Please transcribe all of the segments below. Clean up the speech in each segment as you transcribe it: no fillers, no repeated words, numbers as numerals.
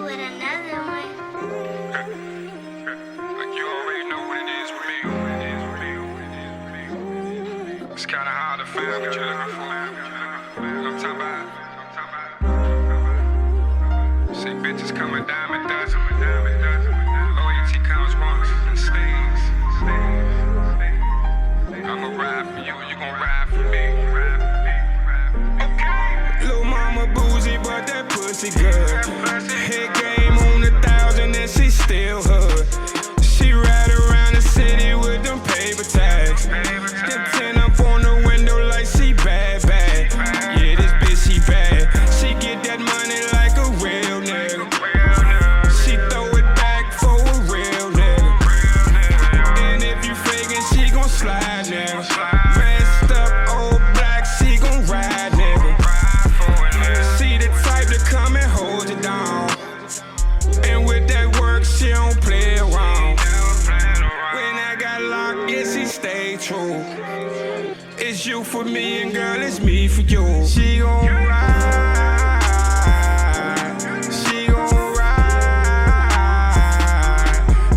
with another one. Like you already know what it is with me. It's kinda hard to find what you're looking for. I'm talking about. Say bitches come a dime a dozen. Loyalty comes once and stays. I'ma ride for you, you gon' ride for me. Okay. Lil' mama bougie, but that pussy good. Head game on 1,000 and she still hood. She ride around the city with them paper tags. Them 10 up on the window like she bad. Yeah, this bitch she bad. She get that money like a real nigga. She throw it back for a real nigga. And if you faking, she gon' slide, nigga. Messed up old black, she gon' ride, nigga. She the type to come and hold you down. And with that work, she don't play around. When I got locked, yeah, she stay true. It's you for me and girl, it's me for you. She gon' ride. She gon' ride.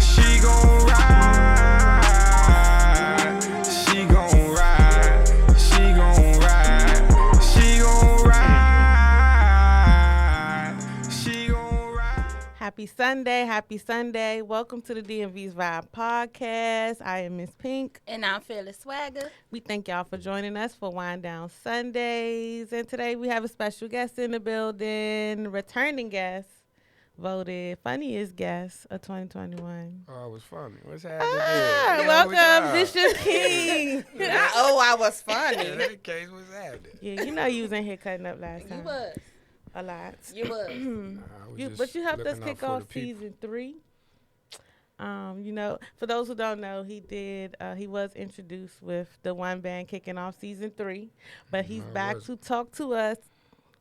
She gon' ride. She gon' ride. She gon' ride. She gon' ride. She gon' ride. Happy Sunday, happy Sunday. Welcome to the DMV's Vibe Podcast. I am Miss Pink. And I'm Fearless Swagger. We thank y'all for joining us for Wind Down Sundays. And today we have a special guest in the building, returning guest, voted funniest guest of 2021. Oh, it was funny. What's happening? Welcome, Bishop King. I was funny. In that case, what's happening? Yeah, you know you was in here cutting up last time. You was. A lot. You was. But you helped us kick off season 3. You know, for those who don't know, he was introduced with the one band kicking off season 3, but he's back to talk to us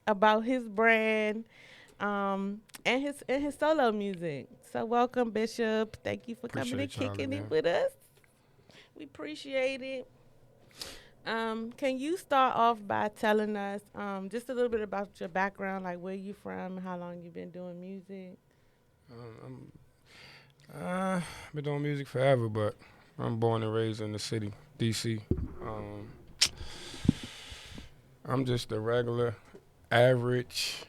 about his brand, and his solo music. So welcome, Bishop. Thank you for coming and kicking it with us. We appreciate it. Can you start off by telling us just a little bit about your background, like where you from, how long you've been doing music? I've been doing music forever, but I'm born and raised in the city, D.C. I'm just a regular, average,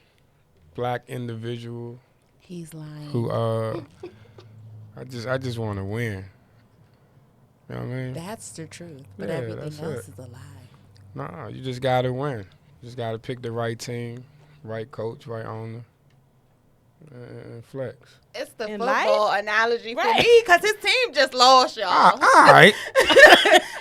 black individual. He's lying. Who I just want to win. You know what I mean? That's the truth. But Yeah, everything that's else it. is a lie. Nah, you just gotta win. You just gotta pick the right team, right coach, right owner, and flex. It's the In football analogy for me because his team just lost, y'all. All right.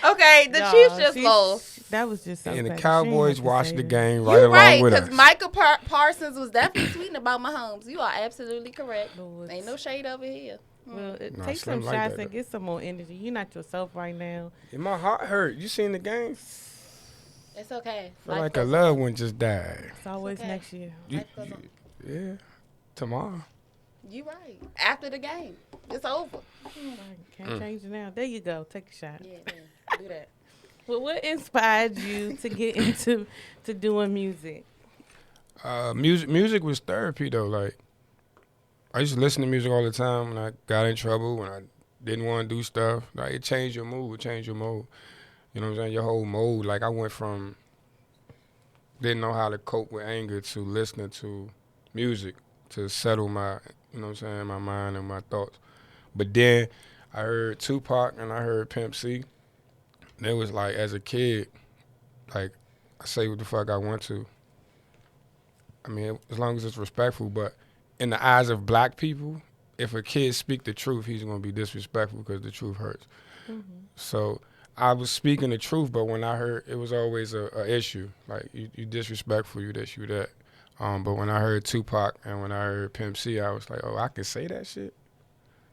Okay, the Chiefs just lost. That was just something. And the Cowboys watched the game right You're along right, with because us. Michael Parsons was definitely tweeting about Mahomes. You are absolutely correct. Lord. Ain't no shade over here. Well, Nah, take Slim some like shots that, and though. get some more energy. You're not yourself right now. And my heart hurt. You seen the game? It's okay. Feel like a loved one just died. It's always okay. next year. Yeah, tomorrow. You right. After the game, it's over. Can't change it now. There you go. Take a shot. Yeah, do that. Well, what inspired you to get into doing music? Music was therapy though. Like I used to listen to music all the time when I got in trouble, when I didn't want to do stuff. Like it changed your mood, You know what I'm saying? Your whole mode. Like I went from didn't know how to cope with anger to listening to music to settle my, you know what I'm saying, my mind and my thoughts. But then I heard Tupac and I heard Pimp C. And it was like, as a kid, like, I say what the fuck I want to. I mean, as long as it's respectful, but in the eyes of black people, if a kid speak the truth, he's going to be disrespectful because the truth hurts. Mm-hmm. So I was speaking the truth, but when I heard, it was always a issue. Like, you disrespectful, you this, you that. But when I heard Tupac and when I heard Pimp C, I was like, oh, I can say that shit?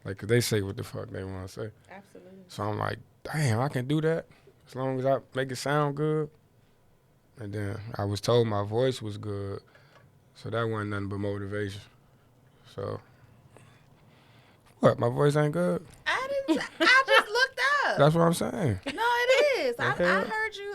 Like, 'cause they say what the fuck they want to say. Absolutely. So I'm like, damn, I can do that as long as I make it sound good. And then I was told my voice was good, so that wasn't nothing but motivation. So, what, my voice ain't good? I just looked up. That's what I'm saying. No, it is. Okay. I heard you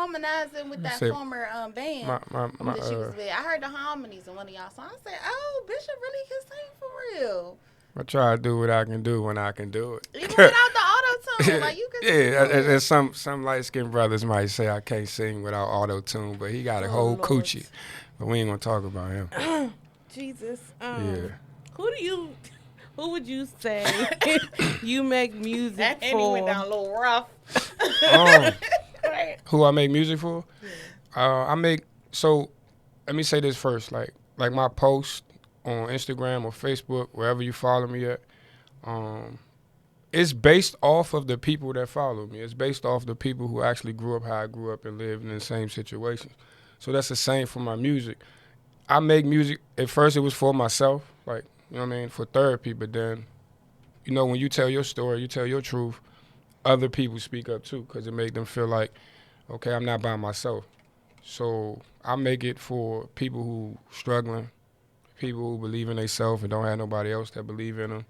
harmonizing with that former band that she was with. I heard the harmonies in one of y'all songs. I said, "Oh, Bishop really can sing for real." I try to do what I can do when I can do it. Even without the auto-tune, like you can sing. Yeah, and some light-skinned brothers might say I can't sing without auto-tune, but he got a whole coochie. But we ain't gonna talk about him. Jesus. Yeah. Who would you say you make music that for? That went down a little rough. Who I make music for? Yeah. So let me say this first. Like my post on Instagram or Facebook, wherever you follow me at, it's based off of the people that follow me. It's based off the people who actually grew up how I grew up and lived in the same situations. So that's the same for my music. I make music, at first it was for myself, like, you know what I mean, for therapy, but then, you know, when you tell your story, you tell your truth, other people speak up too, because it makes them feel like, okay, I'm not by myself. So I make it for people who struggling, people who believe in themselves and don't have nobody else that believe in them.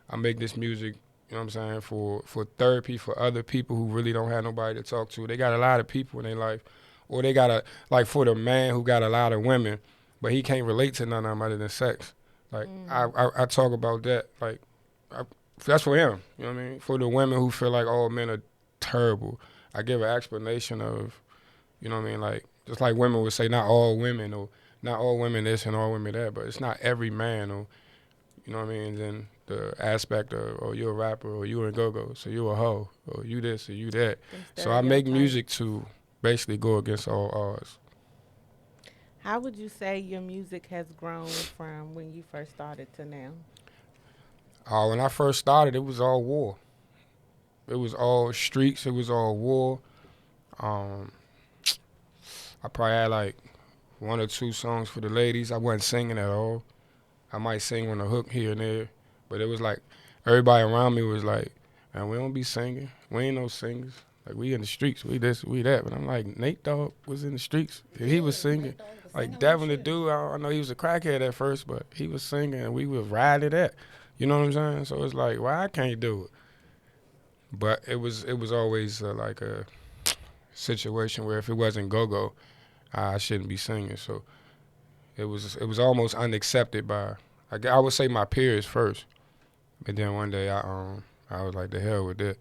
I make this music, you know what I'm saying, for therapy, for other people who really don't have nobody to talk to. They got a lot of people in their life, or they got like for the man who got a lot of women, but he can't relate to none of them other than sex. Like, I talk about that. Like, that's for him, you know what I mean? For the women who feel like all men are terrible, I give an explanation of, you know what I mean? Like, just like women would say, not all women, or not all women this and all women that, but it's not every man, or, you know what I mean? Then the aspect of, oh, you're a rapper, or you in go-go, so you a hoe, or you this, or you that. So I make music to basically go against all odds. How would you say your music has grown from when you first started to now? When I first started, it was all war. It was all streets. It was all war. I probably had like 1 or 2 songs for the ladies. I wasn't singing at all. I might sing on a hook here and there, but it was like everybody around me was like, man, we don't be singing. We ain't no singers. Like, we in the streets. We this, we that. But I'm like, Nate Dogg was in the streets. And he was singing. Like, Devin the dude, I know he was a crackhead at first, but he was singing and we was riding that. You know what I'm saying? So it's like, well, I can't do it. But it was always like a situation where if it wasn't go-go, I shouldn't be singing. So it was almost unaccepted by, I would say, my peers first. But then one day I was like, the hell with that.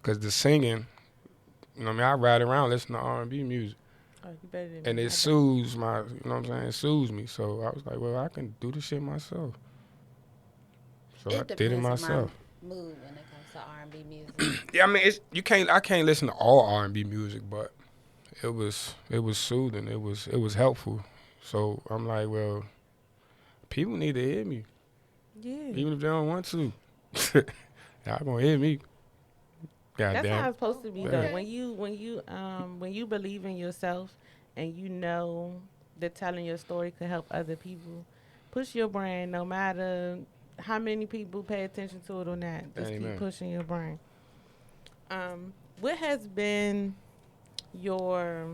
Because the singing, you know what I mean, I ride around listening to R&B music. Oh, you better than and me. it soothes my, you know what I'm saying, it soothes me. So I was like, well, I can do this shit myself. So I did it myself. On my mood when it comes to R&B music. Yeah, I mean, I can't listen to all R&B music, but it was soothing. It was helpful. So I'm like, well, people need to hear me. Yeah. Even if they don't want to. Y'all gonna hear me. That's how it's supposed to be, though. When you believe in yourself and you know that telling your story could help other people, push your brand no matter how many people pay attention to it or not. Just keep pushing your brand. What has been your,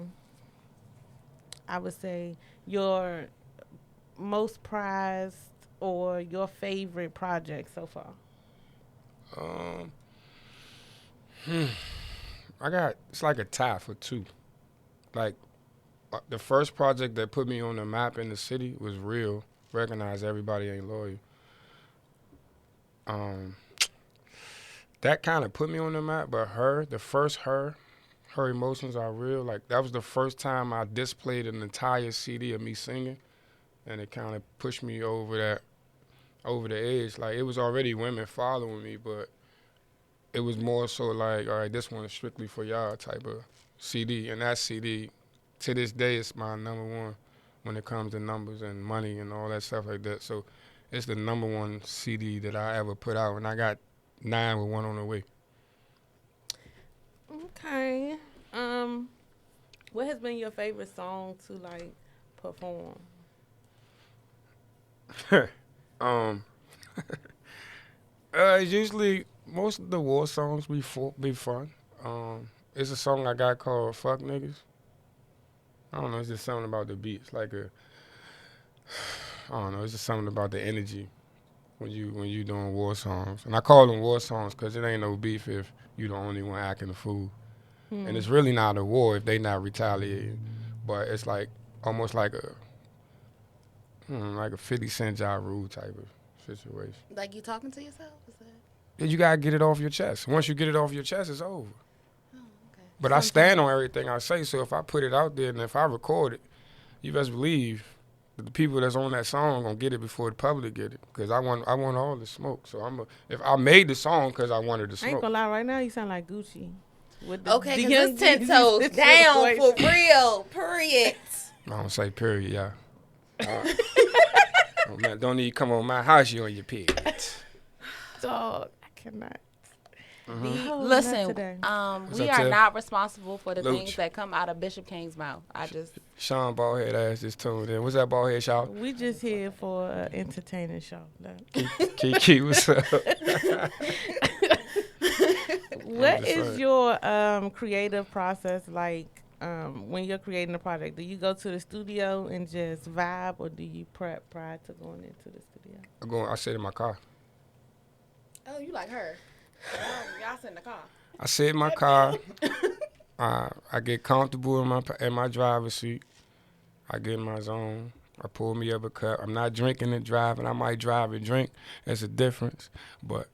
I would say, your most prized or your favorite project so far? It's like a tie for 2. Like, the first project that put me on the map in the city was Real. Recognize Everybody Ain't Loyal. That kind of put me on the map, but Her Emotions Are Real. Like, that was the first time I displayed an entire CD of me singing, and it kind of pushed me over the edge. Like, it was already women following me, but it was more so like, all right, this one is strictly for y'all type of CD. And that CD, to this day, is my number 1 when it comes to numbers and money and all that stuff like that. So it's the number 1 CD that I ever put out, and I got 9 with 1 on the way. Okay. What has been your favorite song to, like, perform? Usually most of the war songs be fun. It's a song I got called Fuck Niggas. I don't know, it's just something about the beat. It's like it's just something about the energy when you doing war songs. And I call them war songs because it ain't no beef if you the only one acting a fool. And it's really not a war if they not retaliating. But it's like almost like a 50 Cent Ja Rule type of situation. Like you talking to yourself? Is that... Yeah, you gotta get it off your chest. Once you get it off your chest, it's over. Oh, okay. But I stand on everything I say, so if I put it out there and if I record it, you best believe that the people that's on that song gonna get it before the public get it. Because I want all the smoke. So if I made the song because I wanted the smoke. I ain't gonna lie, right now you sound like Gucci. With the Okay, because it's 10 toes down for real, period. I don't say period, y'all. Oh, man, don't need to come on my house, you on your period. Dog, I cannot. Listen, we are not responsible for the Looch. things that come out of Bishop King's mouth. Sean Ballhead ass just tuned in. What's that Ballhead, Sean? We just here for an entertaining show. Kiki, what's up? What is your creative process like when you're creating a project? Do you go to the studio and just vibe, or do you prep prior to going into the studio? I sit in my car. Oh, you like her. Y'all sit in the car. I sit in my car. I get comfortable in my driver's seat. I get in my zone. I pull me up a cup. I'm not drinking and driving. I might drive and drink. There's a difference, but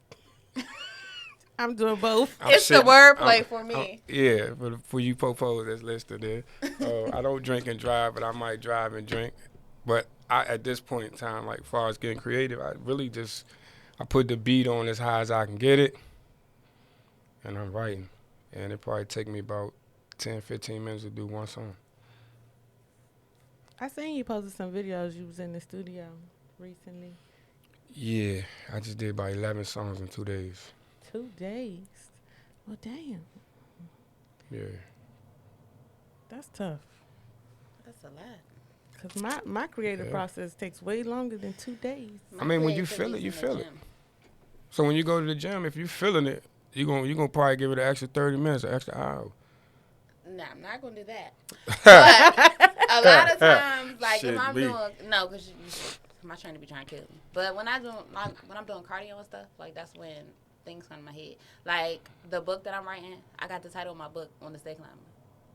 I'm doing both. It's the wordplay for me. Yeah, for you popos that's listening there. I don't drink and drive, but I might drive and drink. But at this point in time, like, as far as getting creative, I really just, I put the beat on as high as I can get it, and I'm writing. And it probably take me about 10, 15 minutes to do one song. I seen you posted some videos. You was in the studio recently. Yeah, I just did about 11 songs in 2 days. 2 days? Well, damn. Yeah. That's tough. That's a lot. Because my creative process takes way longer than 2 days. I mean, when you feel it, you feel it. So when you go to the gym, if you're feeling it, you're gonna probably give it an extra 30 minutes, an extra hour. Nah, I'm not going to do that. But a lot of times, like, if I'm doing, no, because I'm not trying to be trying to kill me. But when I'm doing cardio and stuff, like, that's when things come in my head. Like, the book that I'm writing, I got the title of my book on the stair climber.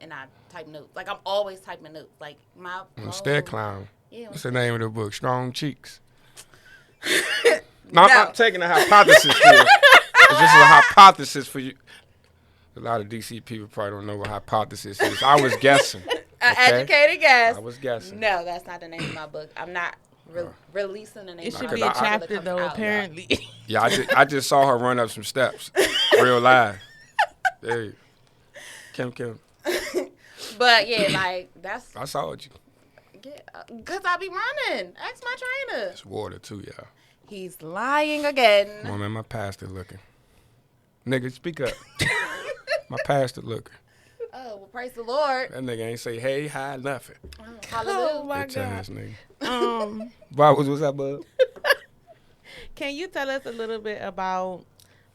And I type notes. Like, I'm always typing notes. Like, my stair climber. Yeah. What's the name of the book? Strong Cheeks. No, I'm taking a hypothesis here. This is a hypothesis for you. A lot of DC people probably don't know what hypothesis is. I was guessing. An educated guess. I was guessing. No, that's not the name of my book. I'm not releasing the name. It should be a chapter, though, apparently. Yeah, I just saw her run up some steps. Real live. There you go. Kim. But, yeah, like, that's... I saw it. Yeah, because I be running. Ask my trainer. It's water, too, y'all. He's lying again. Oh, man, my pastor looking. Nigga, speak up. My pastor looking. Oh, well, praise the Lord. That nigga ain't say, hey, hi, nothing. Hallelujah. Oh, my God. Nigga. Bob, what's up, bud? Can you tell us a little bit about,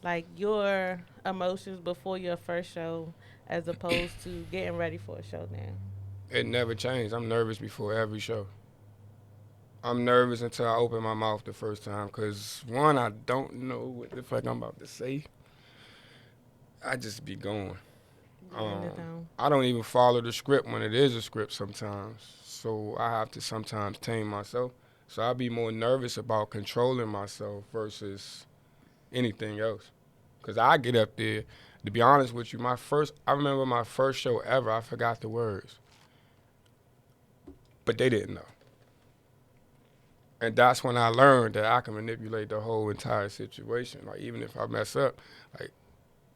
like, your emotions before your first show as opposed to getting ready for a show now? It never changed. I'm nervous before every show. I'm nervous until I open my mouth the first time because, one, I don't know what the fuck I'm about to say. I just be going. I don't even follow the script when it is a script sometimes. So I have to sometimes tame myself. So I'll be more nervous about controlling myself versus anything else. Because I get up there, to be honest with you, I remember my first show ever, I forgot the words. But they didn't know. And that's when I learned that I can manipulate the whole entire situation. Like, even if I mess up, like,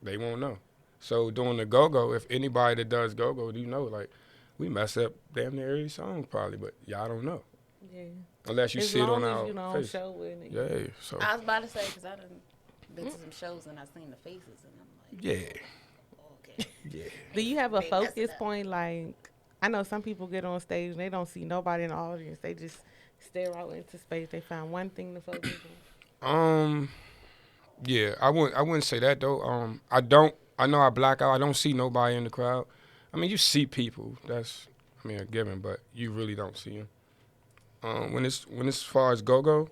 they won't know. So doing the go-go, if anybody that does go-go, you know, like, we mess up damn near every song probably, but y'all don't know. Yeah. Unless you see it on our face. Show with it. Yeah. So I was about to say, because I done been to some shows and I seen the faces and I'm like, yeah. Okay. Yeah. Do you have a focus point? Like, I know some people get on stage and they don't see nobody in the audience. They just stare out into space. They find one thing to focus on. Yeah, I wouldn't say that though. I know I black out. I don't see nobody in the crowd. I mean, you see people. That's, a given, but you really don't see them. When it's as far as go-go,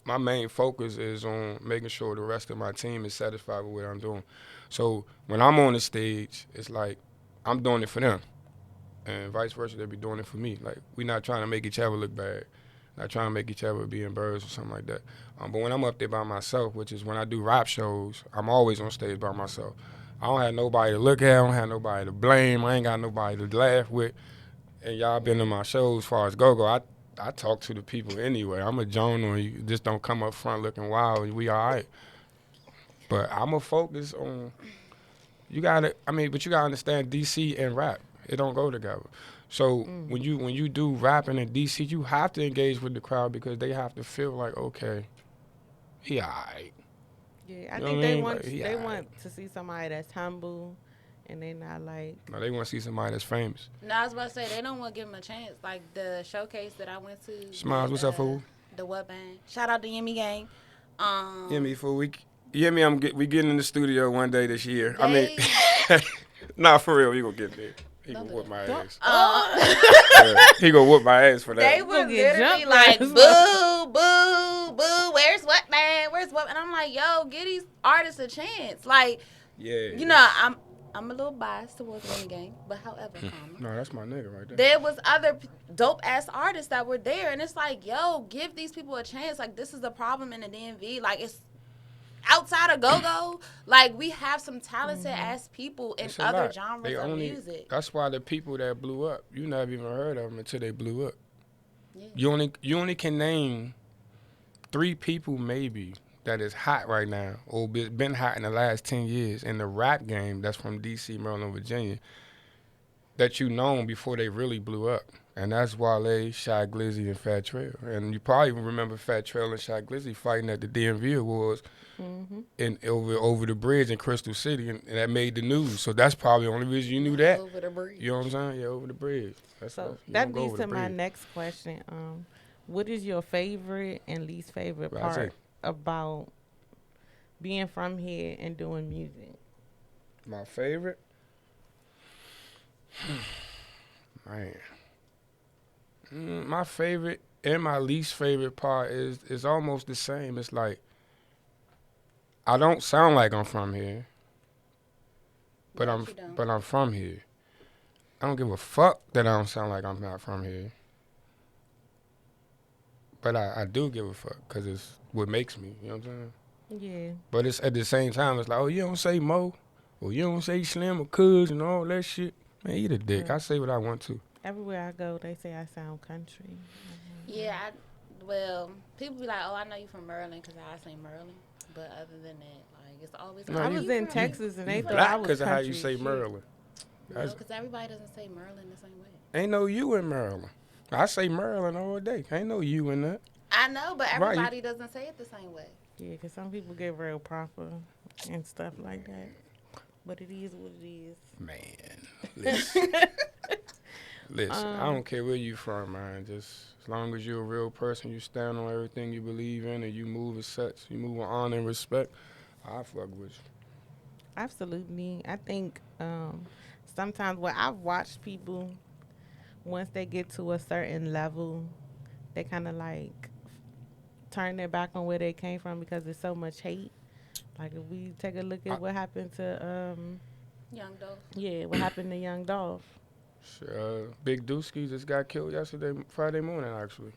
my main focus is on making sure the rest of my team is satisfied with what I'm doing. So when I'm on the stage, it's like I'm doing it for them. And vice versa, they be doing it for me. Like, we not trying to make each other look bad. Not trying to make each other be embarrassed or something like that. But when I'm up there by myself, which is when I do rap shows, I'm always on stage by myself. I don't have nobody to look at. I don't have nobody to blame. I ain't got nobody to laugh with. And y'all been to my shows as far as go-go. I talk to the people anyway. I'm a journal. You just don't come up front looking wild. We all right. But I'm going to focus on, but you got to understand DC and rap. It don't go together. So when you do rapping in DC, you have to engage with the crowd because they have to feel like, okay, he all right. Yeah, I think they want to see somebody that's humble, and they not like. No, they want to see somebody that's famous. No, I was about to say they don't want to give him a chance. Like the showcase that I went to. Smiles, what's up, fool? The what band? Shout out to Yemi Gang. Yemi, fool. We getting in the studio one day this year. I mean, nah, for real, we gonna get there. He gonna whoop my ass. He gonna whoop my ass for that. They were literally like, boo, boo, boo. Where's what, man? Where's what? And I'm like, yo, give these artists a chance. Like, you know, I'm a little biased towards Winning Gang, but however, no, that's my nigga right there. There was other dope ass artists that were there, and it's like, yo, give these people a chance. Like, this is the problem in the DMV. Like, it's outside of go-go, like, we have some talented ass people in other genres of music. That's why the people that blew up, you never even heard of them until they blew up. Yeah. You only can name 3 people maybe that is hot right now or been hot in the last 10 years in the rap game that's from D.C., Maryland, Virginia, that you known before they really blew up. And that's Wale, Shy Glizzy, and Fat Trail. And you probably remember Fat Trail and Shy Glizzy fighting at the DMV Awards over the bridge in Crystal City, and that made the news. So that's probably the only reason you knew that. Over the bridge. You know what I'm saying? Yeah, over the bridge. So that leads to my next question. What is your favorite and least favorite part about being from here and doing music? My favorite? Man. My favorite and my least favorite part is almost the same. It's like, I don't sound like I'm from here, but I'm from here. I don't give a fuck that I don't sound like I'm not from here, but I do give a fuck because it's what makes me. You know what I'm saying? Yeah. But it's at the same time, it's like, oh, you don't say Mo, or you don't say Slim or Cuz and all that shit. Man, eat a dick. I say what I want to. Everywhere I go, they say I sound country. Yeah, well, people be like, oh, I know you from Maryland because I say Maryland. But other than that, like, it's always... I was in Texas and they thought black I was because of how you country say Maryland. No, because everybody doesn't say Maryland the same way. Ain't no you in Maryland. I say Maryland all day. Ain't no you in that. I know, but everybody doesn't say it the same way. Yeah, because some people get real proper and stuff like that. But it is what it is. Man, listen, I don't care where you from, man. Just as long as you're a real person, you stand on everything you believe in, and you move as such, you move with honor and respect, I fuck with you. Absolutely. I think sometimes I've watched people, once they get to a certain level, they kind of like turn their back on where they came from because there's so much hate. Like, if we take a look at what happened to Young Dolph. Yeah, what happened to Young Dolph. Big Dooski just got killed Friday morning, actually.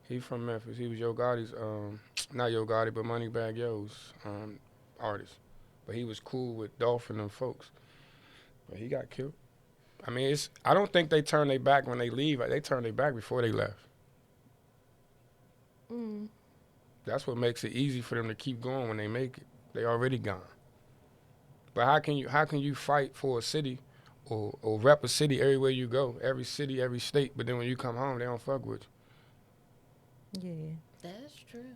He from Memphis. He was Yo Gotti's, not Yo Gotti, but Moneybagg Yo's artist. But he was cool with Dolph and them folks. But he got killed. I mean, I don't think they turn their back when they leave. They turn their back before they left. That's what makes it easy for them to keep going when they make it. They already gone. But how can you fight for a city or rep a city everywhere you go, every city, every state, but then when you come home, they don't fuck with you? Yeah. That's true.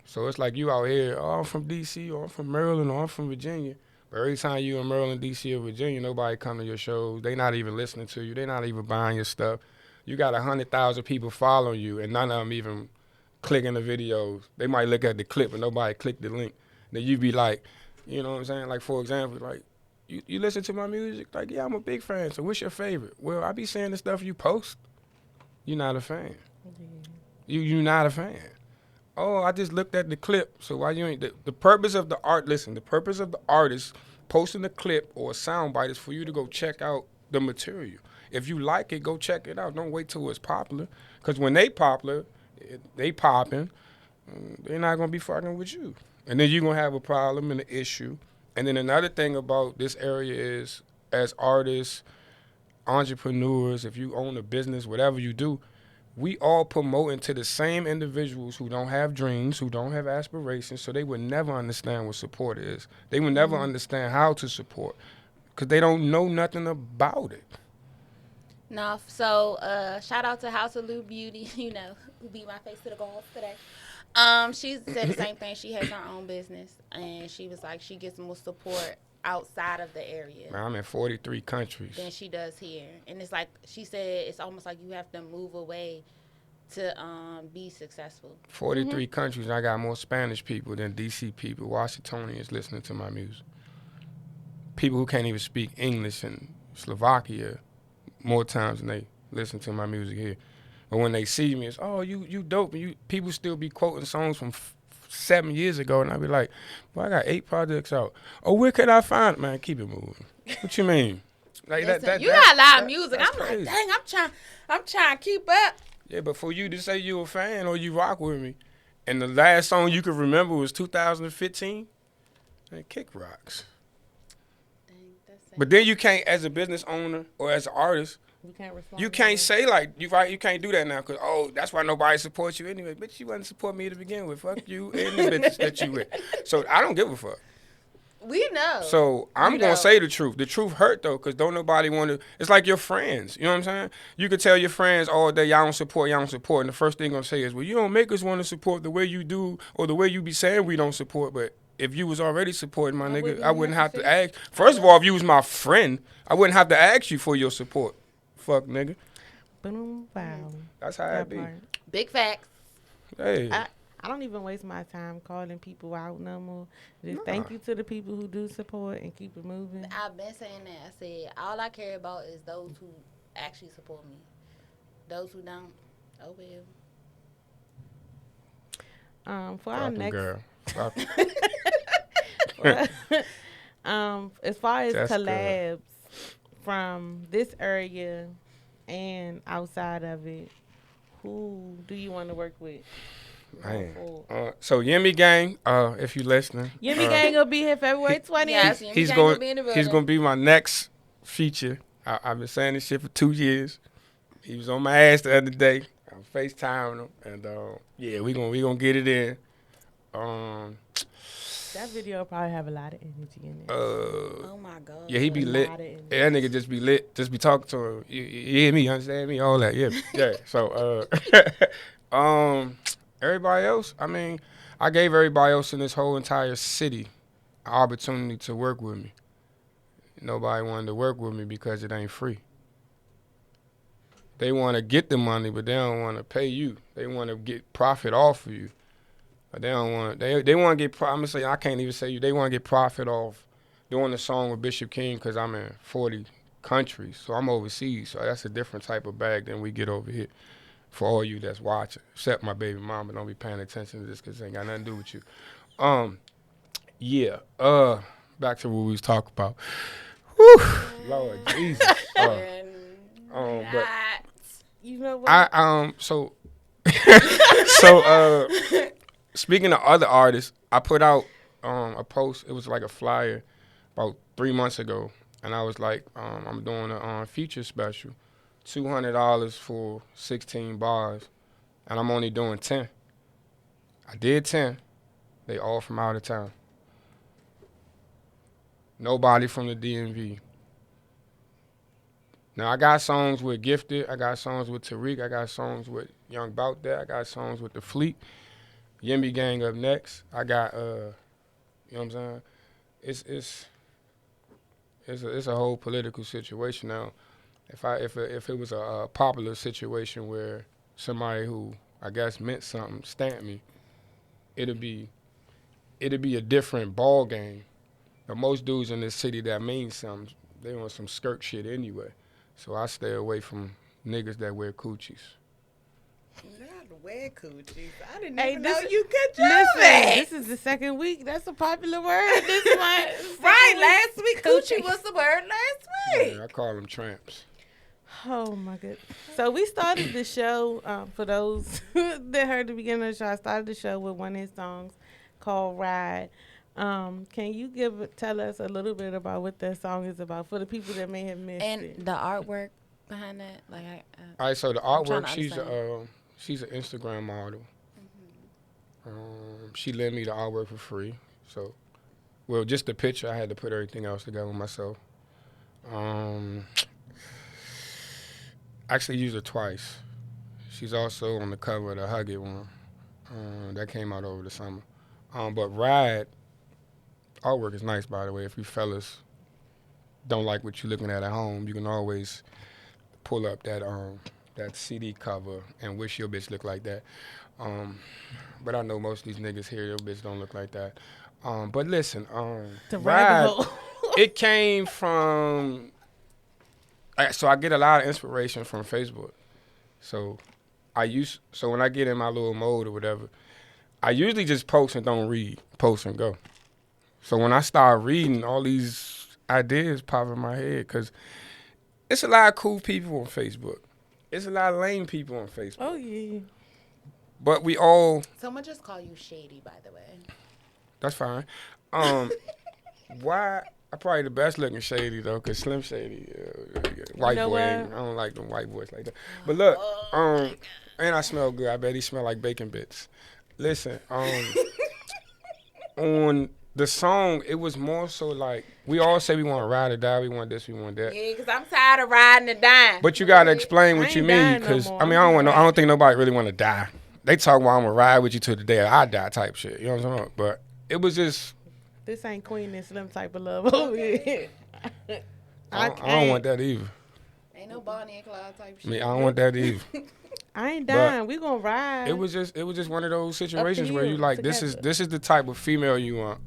So it's like you out here, oh, I'm from D.C., or I'm from Maryland, or I'm from Virginia. But every time you in Maryland, D.C., or Virginia, nobody come to your shows. They not even listening to you. They not even buying your stuff. You got 100,000 people following you, and none of them even clicking the videos. They might look at the clip, and nobody click the link. Then you be like, you know what I'm saying? Like, for example, like, you listen to my music? Like, yeah, I'm a big fan. So what's your favorite? Well, I be saying the stuff you post. You're not a fan. You're not a fan. Oh, I just looked at the clip. So why you ain't? The purpose of the art, listen, the purpose of the artist posting the clip or a soundbite is for you to go check out the material. If you like it, go check it out. Don't wait till it's popular. Because when they popular, they popping, they're not going to be fucking with you. And then you're going to have a problem and an issue. And then another thing about this area is, as artists, entrepreneurs, if you own a business, whatever you do, we all promoting to the same individuals who don't have dreams, who don't have aspirations, so they would never understand what support is. They would never understand how to support because they don't know nothing about it. No, so shout out to House of Lou Beauty, you know, who beat my face to the golf today. She said the same thing. She has her own business, and she was like, she gets more support outside of the area. Man, I'm in 43 countries. Than she does here. And it's like, she said, it's almost like you have to move away to be successful. 43 countries, I got more Spanish people than DC people. Washingtonians listening to my music. People who can't even speak English in Slovakia more times than they listen to my music here. But when they see me, it's, oh, you dope. And people still be quoting songs from 7 years ago, and I be like, well, I got 8 projects out. Oh, where can I find it? Man, keep it moving. What you mean? Like Listen, you got a lot of music. I'm crazy. like, dang, I'm trying to keep up. Yeah, but for you to say you a fan or you rock with me, and the last song you could remember was 2015, man, kick rocks. Dang, that's But then you can't, as a business owner or as an artist, you can't say like you can't do that now because that's why nobody supports you anyway. Bitch, you wouldn't support me to begin with. Fuck you and the bitches that you with. So I don't give a fuck. We know. So I'm gonna say the truth. The truth hurt though, because don't nobody want to. It's like your friends. You know what I'm saying? You could tell your friends all day, y'all don't support, and the first thing gonna say is, well, you don't make us want to support the way you do or the way you be saying we don't support. But if you was already supporting my nigga, I wouldn't have to ask. First of all, if you was my friend, I wouldn't have to ask you for your support. Fuck, nigga. Boom, wow. That's how it be. Big facts. Hey. I don't even waste my time calling people out no more. Just thank you to the people who do support and keep it moving. I've been saying that. I said, all I care about is those who actually support me. Those who don't, oh well. For our next... girl. As far as That's collabs good. from this area and outside of it, who do you want to work with? Man. So Yimmy Gang, if you listening, Yimmy Gang will be here February 20th. Yes, he's going to be my next feature. I've been saying this shit for 2 years. He was on my ass the other day. I'm FaceTiming him, and yeah, we gonna get it in. That video will probably have a lot of energy in it. Oh my God. Yeah, he be lit. Yeah, that nigga just be lit. Just be talking to him. You hear me? Understand me? All that. Yeah, yeah. So everybody else, I mean, I gave everybody else in this whole entire city an opportunity to work with me. Nobody wanted to work with me because it ain't free. They want to get the money, but they don't want to pay you. They want to get profit off of you. But they don't want to, they want to get, I'm going to say, I can't even say you, they want to get profit off doing the song with Bishop King because I'm in 40 countries. So I'm overseas. So that's a different type of bag than we get over here. For all you that's watching, except my baby mama, don't be paying attention to this because it ain't got nothing to do with you. Yeah. Back to what we was talking about. Whew, Lord Jesus. But you know what? So speaking of other artists, I put out a post. It was like a flyer about 3 months ago, and I was like, I'm doing a feature special. $200 for 16 bars, and I'm only doing 10. I did 10. They all from out of town. Nobody from the DMV. Now, I got songs with Gifted. I got songs with Tariq. I got songs with Young Bout That. I got songs with The Fleet. Yimby Gang up next. I got, you know what I'm saying? It's a whole political situation now. If it was a popular situation where somebody who I guess meant something stamped me, it'd be a different ball game. But most dudes in this city that mean something, they want some skirt shit anyway. So I stay away from niggas that wear coochies. Not wear coochies. I didn't even know you could do that. This is the second week. That's a popular word this month. Right, last week coochie was the word last Yeah, I call them tramps. Oh my goodness. So we started the show, for those that heard the beginning of the show, I started the show with one of his songs called Ride. Can you tell us a little bit about what that song is about for the people that may have missed And it? the artwork behind that, like All right, so the trying artwork, to she's an Instagram model. She lent me the artwork for free. So, well, just the picture. I had to put everything else together myself. Actually used her twice. She's also on the cover of the Hug It one. That came out over the summer. But Ride, artwork is nice, by the way. If you fellas don't like what you're looking at home, you can always pull up that CD cover and wish your bitch looked like that. But I know most of these niggas here, your bitch don't look like that. But listen, The Ride, rabbit hole. it came from. So I get a lot of inspiration from Facebook. So when I get in my little mode or whatever, I usually just post and don't read, post and go. So when I start reading, all these ideas pop in my head because it's a lot of cool people on Facebook. It's a lot of lame people on Facebook. Oh, yeah. But we all. someone just call you Shady, by the way. That's fine. Why? I'm probably the best looking Shady though, cause Slim Shady, white boy. What? I don't like them white boys like that. But look, and I smell good. I bet he smell like bacon bits. Listen, on the song, it was more so like we all say we want to ride or die. We want this. We want that. Yeah, because I'm tired of riding and dying. But you gotta explain what I you ain't mean, dying no cause more. I mean I don't think nobody really want to die. They talk about I'm gonna ride with you till the day I die type shit. You know what I'm saying? But it was just. This ain't Queen and Slim type of love over here. I don't want that either. Ain't no Bonnie and Clyde type shit. I mean, I don't want that either. I ain't dying. We gonna ride. It was just one of those situations where you, you like this together. is the type of female you want,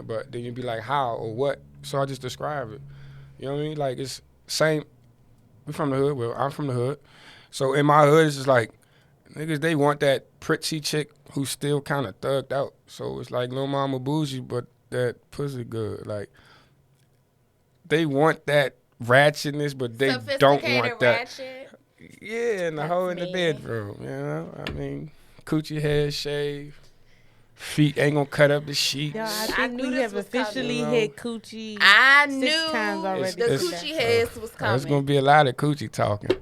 but then you be like how or what. So I just describe it. You know what I mean? Like it's same. We from the hood. Well, I'm from the hood. So in my hood, it's just like niggas. They want that pretty chick who's still kind of thugged out. So it's like Lil Mama bougie, but that pussy good. Like they want that ratchetness, but they don't want that. Ratchet. Yeah, and the hoe in the bedroom, you know? I mean, coochie hair shave, feet ain't gonna cut up the sheets. Yo, I think I knew we this have was officially coming. hit coochie. I 6 knew times already. the It's- coochie heads was coming. There's gonna be a lot of coochie talking.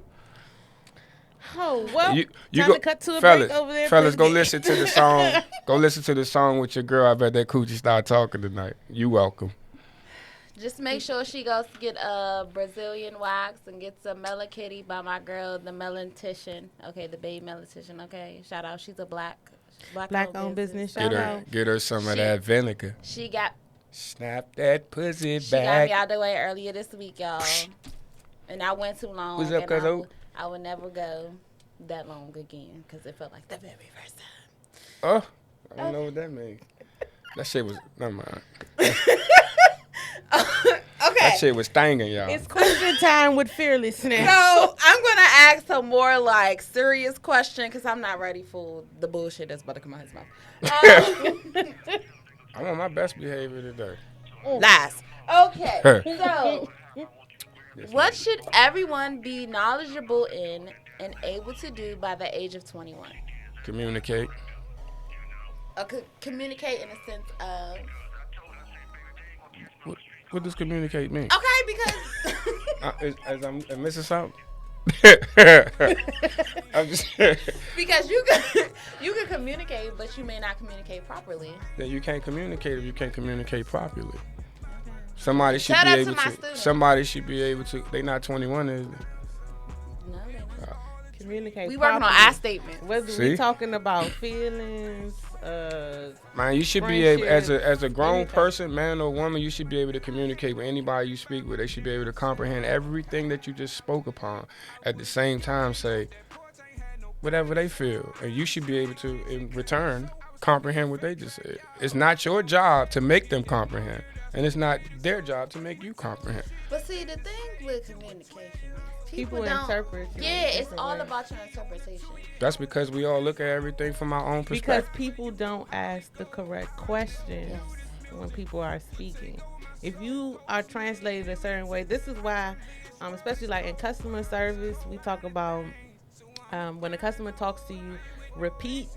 Oh, well, You time go, to cut to a fellas, break over there. fellas, go Pretty. listen to the song. Go listen to the song with your girl. I bet that coochie start talking tonight. You welcome. Just make sure she goes to get a Brazilian wax and gets a Melon Kitty by my girl, the Melantician. Okay, the babe Melantician. Okay, shout out. She's a black Black-owned business. Shout out. Get her some of Shit. that vinegar. She got Snap that pussy She got back. me out the way earlier this week, y'all. And I went too long. What's up, and cuzzo? I would never go that long again because it felt like the very first time. Oh, I don't know what that means. That shit was, never mind. Okay. That shit was stinging, y'all. It's question time with fearlessness. So I'm going to ask a more like serious question because I'm not ready for the bullshit that's about to come out his mouth. I'm on my best behavior today. Lies. Okay. So what should everyone be knowledgeable in and able to do by the age of 21? Communicate. Communicate in a sense of... What does communicate mean? Okay, because... As I'm missing something? I'm just Because you can communicate, but you may not communicate properly. that you can't communicate if you can't communicate properly. Somebody should Shout be out able to my to. students. Somebody should be able to. They not 21, is they? No, they're not. Communicate. We working on properly. our statement. Whether See? we talking about feelings, Man, you should be able, as a grown anything. person, man or woman, you should be able to communicate with anybody you speak with. They should be able to comprehend everything that you just spoke upon. At the same time, say whatever they feel, and you should be able to, in return, comprehend what they just said. It's not your job to make them comprehend, and it's not their job to make you comprehend. But see, the thing with communication is People don't... interpret it Yeah, in it's different all ways. about your interpretation. That's because we all look at everything from our own because perspective. people don't ask the correct questions when people are speaking. If you are translated a certain way, this is why, especially like in customer service, we talk about when the customer talks to you, repeat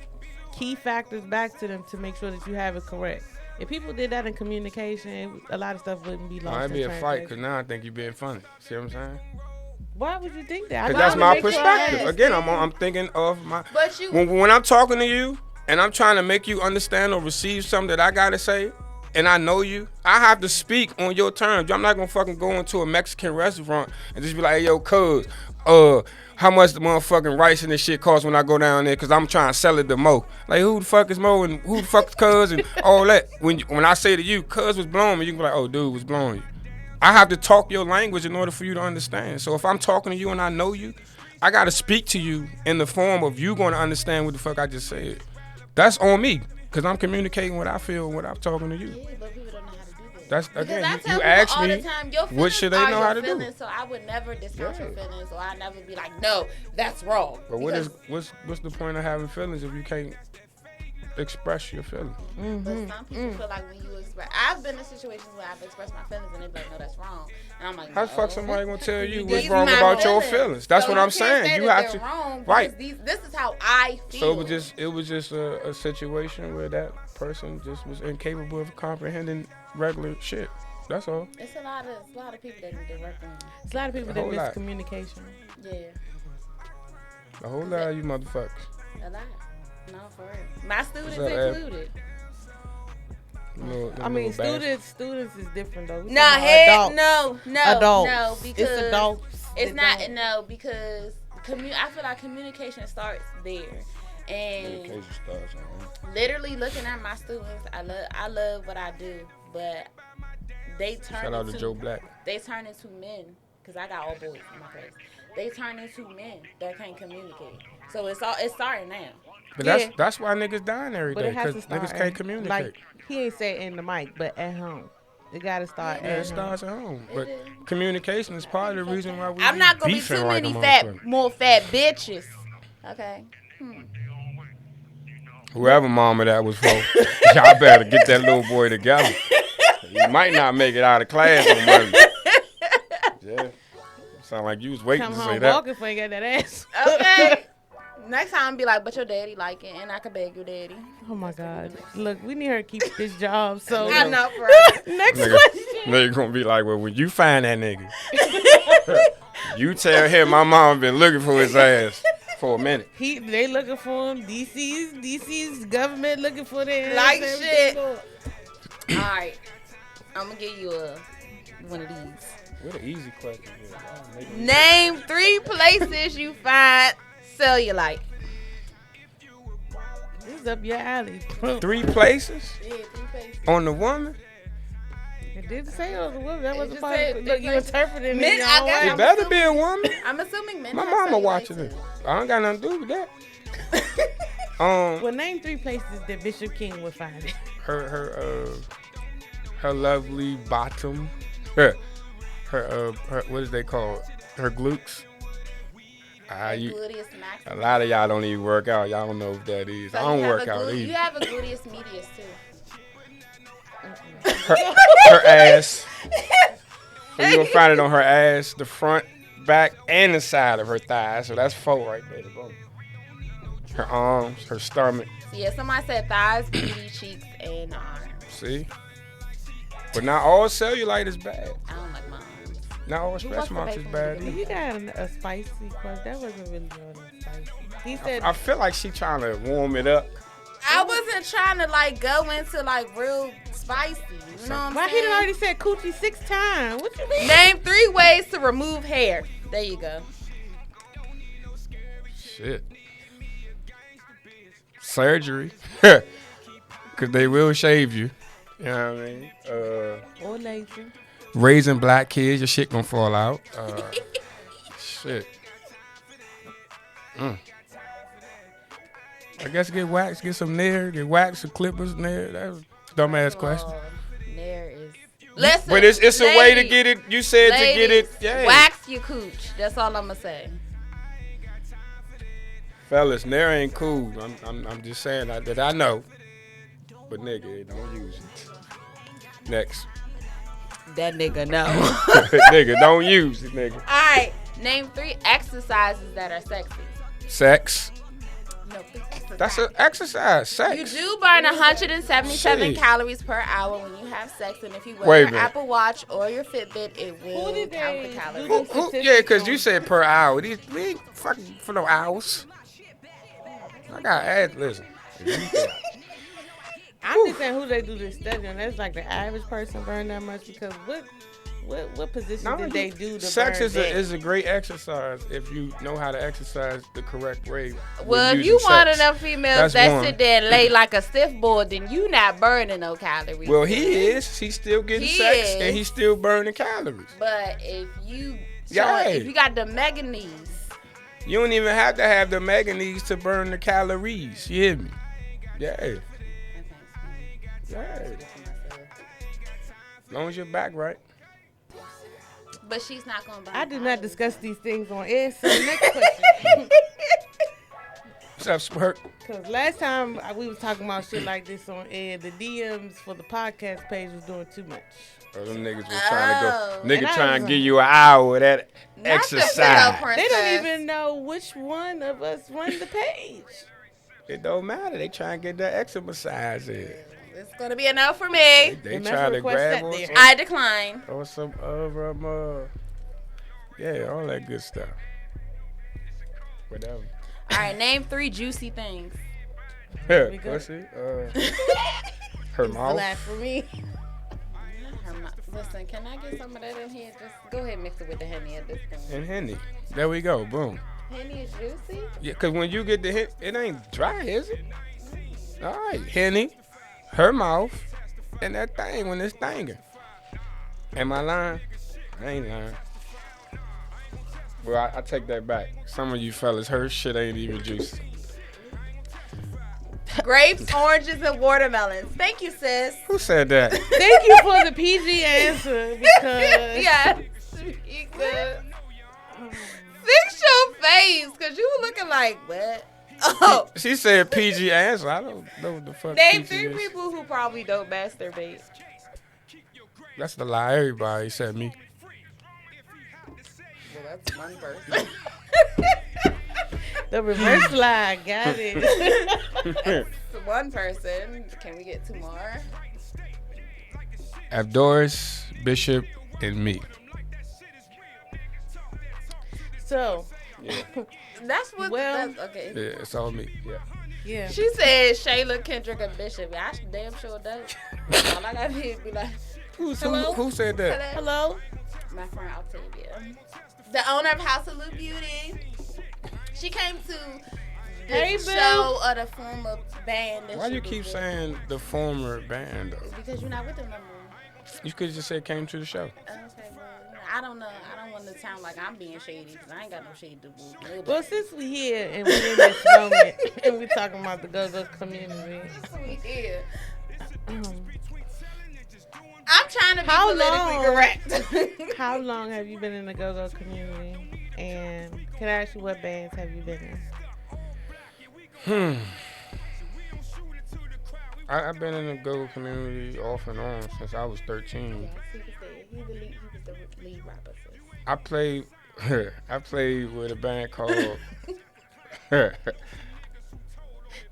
key factors back to them to make sure that you have it correct. If people did that in communication, a lot of stuff wouldn't be lost. Might be a fight because now I think you're being funny. See what I'm saying? Why would you think that? Because that's my perspective. Again, I'm thinking of my. But you, when I'm talking to you and I'm trying to make you understand or receive something that I gotta say, and I know you, I have to speak on your terms. I'm not gonna fucking go into a Mexican restaurant and just be like, hey, yo, cuz, how much the motherfucking rice and this shit cost when I go down there? Cause I'm trying to sell it to Mo. Like, who the fuck is Mo and who the fuck is cuz and all that? When I say to you, cuz was blowing me, you can be like, oh, dude was blowing you. I have to talk your language in order for you to understand. So if I'm talking to you and I know you, I gotta speak to you in the form of you gonna understand what the fuck I just said. That's on me, cause I'm communicating what I feel when I'm talking to you. Yeah, but people don't know how to do that. That's again, you ask ask me, what should they know how to do? So I would never discount your feelings, or I never be like, no, that's wrong. But what's the point of having feelings if you can't express your feelings? But some people feel like when you express, I've been in situations where I've expressed my feelings and they be like, no, that's wrong. And I'm like, how the fuck somebody gonna tell you what's These wrong my about your feelings. feelings? That's So what I'm saying. You have to, wrong right? This is how I feel. So it was just a situation where that person just was incapable of comprehending regular shit. That's all. It's a lot of people that need to work on. It's a lot of people that miss communication. Yeah. A whole lot of you motherfuckers. A lot. No, for real. My students included. I mean, students is different though. No, adults. Because it's adults. It's not because I feel like communication starts there, and literally looking at my students, I love what I do, but they turn shout out to Joe Black. They turn into men because I got all boys in my class. They turn into men that can't communicate. So it's starting now. But that's why niggas dying every day because niggas can't communicate. Like, he ain't say in the mic, but at home. It got to start at home. It starts at home. But communication is part of the reason why we I'm not going to be too many more fat bitches. Okay. Whoever mama that was for, y'all better get that little boy together. He might not make it out of class on Monday. Yeah. Sound like you was waiting to say that. Come home walking before you got that ass. Okay. Next time, be like, but your daddy like it, and I can beg your daddy. Oh, my God. Look, we need her to keep this job, so. I know, bro. Next question. Nigga gonna be like, well, when you find that nigga, you tell him my mom been looking for his ass for a minute. They looking for him. DC's government looking for their like shit. All right. I'm going to give you one of these. What an easy question. Name 3 places you find cellulite. This is up your alley. 3 places? Yeah, 3 places. On the woman? It didn't say on the woman. That wasn't part of it. Look, you interpreting it. It better be a woman. I'm assuming men. My mama watching it. I don't got nothing to do with that. Well, name 3 places that Bishop King would find it. Her lovely bottom. Her what is they called? Her glutes. A lot of y'all don't even work out. Y'all don't know what that is. So I don't work out either. You have a gluteus medius too. Her ass. So you gonna find it on her ass, the front, back, and the side of her thigh. So that's 4 right there. Her arms, her stomach. Yeah, somebody said thighs, booty, cheeks, and arms. See? But not all cellulite is bad. I don't like my arms. Not all stretch marks is bad either. You got a spicy question. That wasn't really spicy. He said. I feel like she trying to warm it up. I wasn't trying to go into real spicy. You know what I'm saying? Why he done already said coochie 6 times? What you mean? Name 3 ways to remove hair. There you go. Shit. Surgery. Because they will shave you. You know what I mean? Or laser. Raising black kids, your shit gonna fall out. Shit. I guess get waxed, get some nair, get waxed, some clippers, nair. That's a dumbass question. Nair is. Listen, but it's a way to get it. You said to get it. Yeah. Wax your cooch. That's all I'm gonna say. Fellas, nair ain't cool. I'm just saying that I know. But nigga, don't use it. Next. That nigga no. Nigga, don't use it, nigga. All right. Name 3 exercises that are sexy. Sex. No, 3 exercises. That's an exercise. Sex. You do burn 177 Shit. calories per hour when you have sex, and if you wear Wait a your minute. Apple Watch or your Fitbit, it will did count they the calories. do Yeah, because you said per hour. These we ain't fucking for no hours. I got ads. Listen. I'm just saying who they do this study on. That's like the average person burn that much because what position did they do to Sex burn is that? is a great exercise if you know how to exercise the correct way. Well, with if you using one of sex. them females That's that one. sit there and lay like a stiff board, then you not burning no calories. Well, he is. He's still getting He sex is. and he's still burning calories. But if you Yeah. if you got the mega knees, You don't even have to have the manganese to burn the calories. You hear me? Yeah. Yeah. As long as your back right. but she's not gonna burn. I do not calories. discuss these things on air. So next question. What's up, Smirk? Because last time we was talking about shit like this on air, the DMs for the podcast page was doing too much. Oh, them niggas was trying to Oh. go. Nigga And I trying was to give you an hour of that Not the exercise. pickup princess. They don't even know which one of us run the page. It don't matter. They trying to get that exercise in. It's gonna be enough for me. They Remember trying to request grab that on there. some, I decline. or some yeah, all that good stuff. Whatever. All right, name 3 juicy things. Yeah, We good? pussy. Her mouth. Laugh for me. Listen, can I get some of that in here? Just go ahead and mix it with the Henny at this point. And Henny. There we go. Boom. Henny is juicy? Yeah, because when you get the hit, it ain't dry, is it? All right. Henny, her mouth, and that thing when it's thinging. Am I lying? I ain't lying. Well, I take that back. Some of you fellas, her shit ain't even juicy. Grapes, oranges, and watermelons. Thank you, sis. Who said that? Thank you for the PG answer because Yes. You good. Fix your face, because you were looking like, what? Oh. She said PG answer. I don't know what the fuck Name PG 3 is. people who probably don't masturbate. That's the lie. Everybody said me. Well, that's one person. the reverse lie got it. That's one person. Can we get 2 more? Abdoris, Bishop, and me. So, That's what. Well- That's, okay. Yeah, it's all me. Yeah. yeah. She said Shayla, Kendrick, and Bishop. I damn sure does. All I gotta do is be like, hello? Who said that? Hello? Hello? My friend Octavia, the owner of House of Lou Beauty. She came to the Hey, boo. show of the former band. That Why she you was keep with. saying the former band though? Because you're not with them no more. You could just say came to the show. Okay, well, I don't know. I don't want to sound like I'm being shady because I ain't got no shade to boo. Well, since we here and we're in this moment and we're talking about the go-go community, we here. um, I'm trying to be How politically long? correct. how long have you been in the go-go community? And can I ask you what bands have you been in? I've been in the go community off and on since I was 13. He was the lead rapper. Sis. I played I played with a band called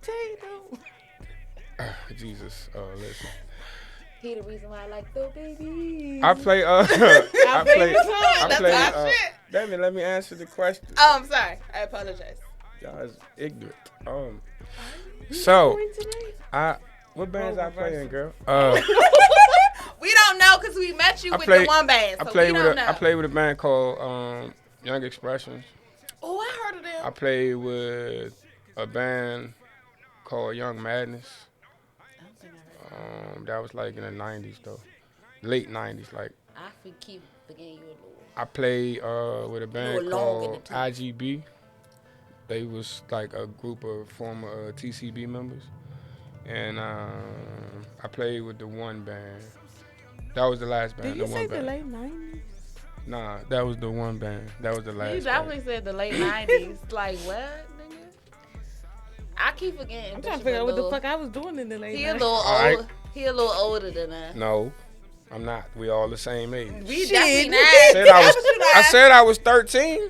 Tatum. Jesus. Listen. He the reason why I like the baby. I play I favorite song. I That's play our shit. damn it, let me answer the question. Oh, I'm sorry. I apologize. Y'all is ignorant. So Going today? what bands I play in, girl? We don't know because we met you I with play- the one band, so I played we with don't know. I played with a band called Young Expressions. Oh, I heard of them. I played with a band called Young Madness. I don't think I heard of them. That was like in the 90s though, late 90s. Like I keep forgetting you a little. I played with a band little long in called the IGB. They was like a group of former TCB members, and I played with the one band. That was the last band. Did you the say one the band. late 90s? Nah, that was the one band. That was the last. You band. definitely said the late 90s. Like, what, nigga? I keep forgetting. I'm trying to Bishop figure out what the little- fuck I was doing in the late He a 90s. little All right. old. He a little older than us. No, I'm not. We all the same age. We definitely not. I said I was 13.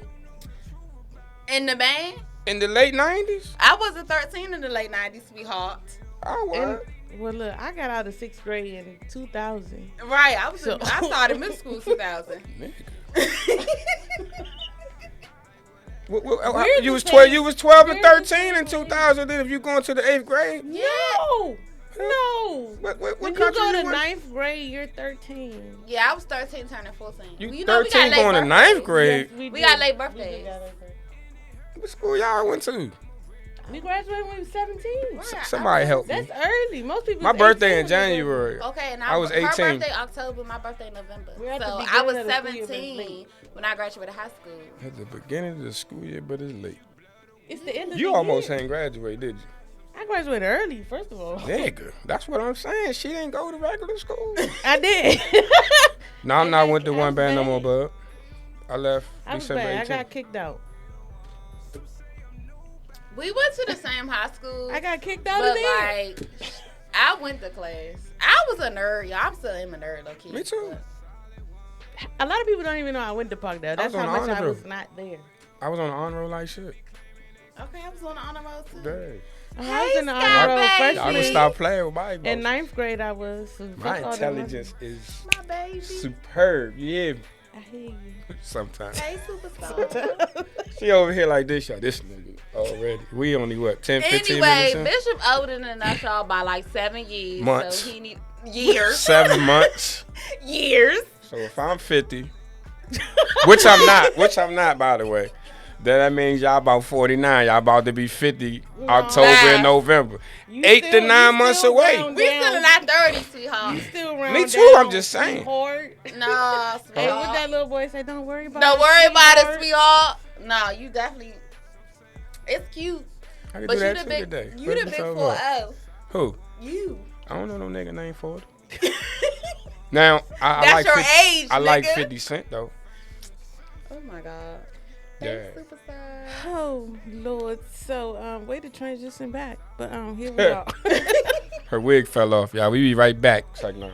In the band? In the late 90s? I wasn't 13 in the late 90s, sweetheart. I was. Well, look, I got out of 6th grade in 2000. Right. I started middle school in 2000. You was 12. You was 12 and 13 in 2000. Then if you going to the 8th grade? No. What when you country go to you 9th grade, you're 13. Yeah, I was 13 turning 14. You 13 going to 9th grade? Yes, we got late birthdays. What school y'all went to? We graduated when we were 17. Somebody help me. That's early. Most people. My birthday in January. Okay, and I was 18. Her birthday October, my birthday November. So I was 17 when I graduated high school. At the beginning of the school year, but it's late. It's the end of the year. You almost ain't graduated, did you? I graduated early, first of all. Nigga, that's what I'm saying. She didn't go to regular school. I did. No, I'm not with the one band no more, bud. I left December 18th. I got kicked out. We went to the same high school. I got kicked out of there. Like, I went to class. I was a nerd, y'all. I'm still a nerd, low key. Me too. A lot of people don't even know I went to Parkdale. That's how much I was not there. I was on the honor roll like shit. Okay, I was on the honor roll too. Dang. I was in the honor roll freshman. I would stop playing with my emotions. In 9th grade, I was. My intelligence is my baby. Superb. Yeah. I hear you. Sometimes. Hey, superstar. She over here like this, y'all. This nigga already. We only, 10, 15 minutes in? Anyway, Bishop older than us, y'all, by like 7 years. Months. So he need years. 7 months. Years. So if I'm 50, which I'm not, by the way, then that means y'all about 49. Y'all about to be 50 October and November. 8 to 9 months away. We still in our 30s, sweetheart. You still round Me too, I'm just saying. Hard. No, sweetheart. Hey, what that little boy say? Don't worry about it. Don't worry about it, sweetheart. No, you definitely. It's cute. I can But do you that the big, today. you the big 4-0. Who? You. I don't know no nigga named Ford. Now, I That's like your 50, age, I nigga. like 50 Cent, though. Oh, my God. Yeah. Superstar. Oh, Lord. So, way to transition back. But here we are. Her wig fell off, y'all. We be right back. It's like, no.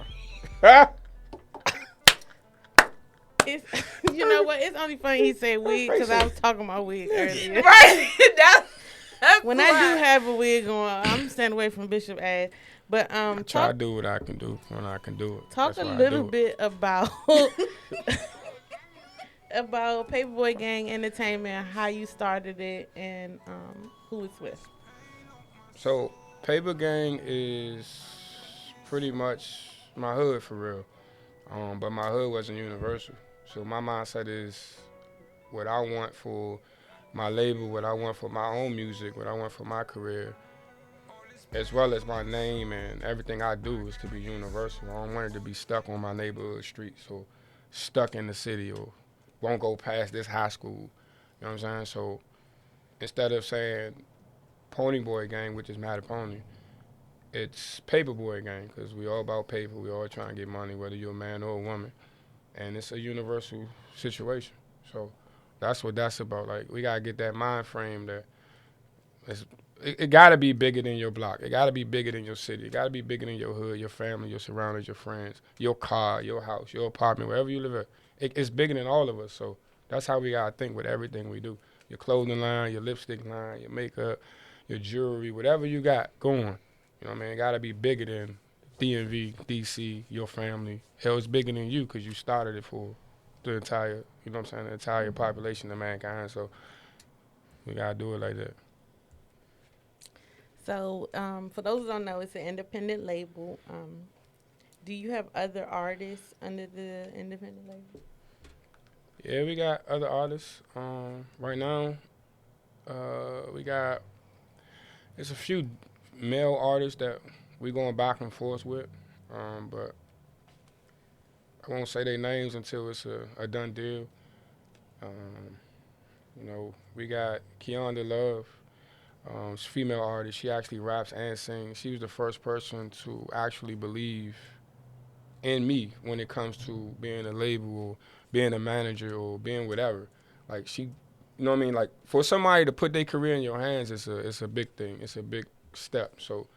You know what? It's only funny he said wig because I was talking about wig earlier. Right. That's when I do have a wig on, I'm staying away from Bishop ass. But I try to do what I can do when I can do it. Talk a little bit about about Paperboy Gang Entertainment, how you started it, and who it's with. So Paper Gang is pretty much my hood for real. But my hood wasn't universal. So my mindset is what I want for my label, what I want for my own music, what I want for my career, as well as my name and everything I do is to be universal. I don't want it to be stuck on my neighborhood streets or stuck in the city or won't go past this high school. You know what I'm saying? So instead of saying Pony Boy Gang, which is Matter Pony, it's Paperboy Gang because we all about paper. We all trying to get money, whether you're a man or a woman. And it's a universal situation. So that's what that's about. Like, we got to get that mind frame that it got to be bigger than your block. It got to be bigger than your city. It got to be bigger than your hood, your family, your surroundings, your friends, your car, your house, your apartment, wherever you live at. It's bigger than all of us. So that's how we got to think with everything we do. Your clothing line, your lipstick line, your makeup, your jewelry, whatever you got going. You know what I mean? It got to be bigger than DMV, DC, your family. Hell, it's bigger than you because you started it for the entire, you know what I'm saying, the entire population of mankind. So we got to do it like that. So for those who don't know, it's an independent label. Do you have other artists under the independent label? Yeah, we got other artists. Right now, it's a few male artists that we going back and forth with, but I won't say their names until it's a done deal. You know, we got Keonda Love, she's a female artist. She actually raps and sings. She was the first person to actually believe in me when it comes to being a label or being a manager or being whatever. Like, she, you know what I mean? Like, for somebody to put their career in your hands, it's a big thing. It's a big step. So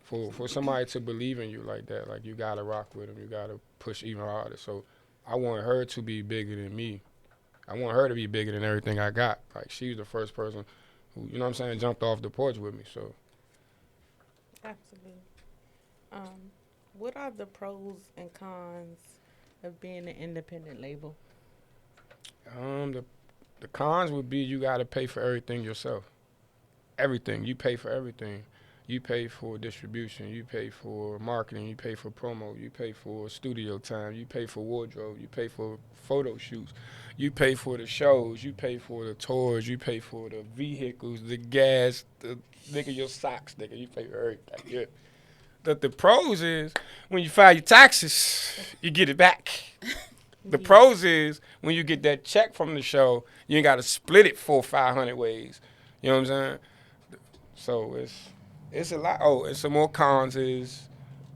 For somebody to believe in you like that, like you gotta rock with them, you gotta push even harder. So I want her to be bigger than me. I want her to be bigger than everything I got. Like she's the first person who, you know what I'm saying, jumped off the porch with me. So absolutely. What are the pros and cons of being an independent label? The cons would be you gotta pay for everything yourself. Everything. You pay for everything. You pay for distribution. You pay for marketing. You pay for promo. You pay for studio time. You pay for wardrobe. You pay for photo shoots. You pay for the shows. You pay for the tours. You pay for the vehicles, the gas, the nigga, your socks, nigga. You pay for everything. Yeah. The pros is when you file your taxes, you get it back. The pros is when you get that check from the show, you ain't got to split it 400 or 500 ways. You know what I'm saying? So it's a lot. Oh, and some more cons is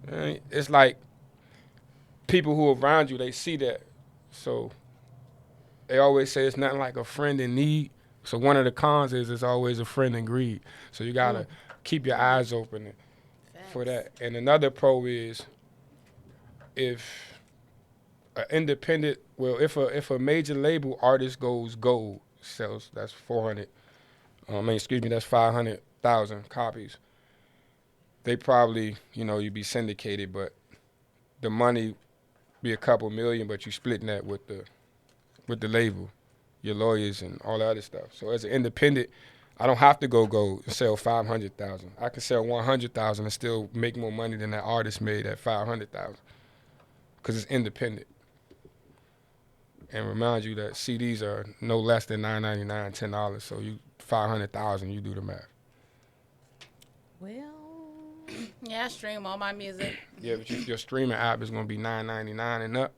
it's like people who are around you, they see that. So they always say it's nothing like a friend in need. So one of the cons is it's always a friend in greed. So you got to keep your eyes open for that. And another pro is if an independent, if a major label artist goes gold, sells, that's 400, that's 500,000 copies. They probably, you'd be syndicated, but the money be a couple million, but you splitting that with the label, your lawyers and all the other stuff. So as an independent, I don't have to go gold and sell 500,000. I can sell 100,000 and still make more money than that artist made at 500,000 because it's independent. And remind you that CDs are no less than $9.99, $10. So you 500,000, you do the math. Well, yeah, I stream all my music. Yeah, but your streaming app is gonna be $9.99 and up.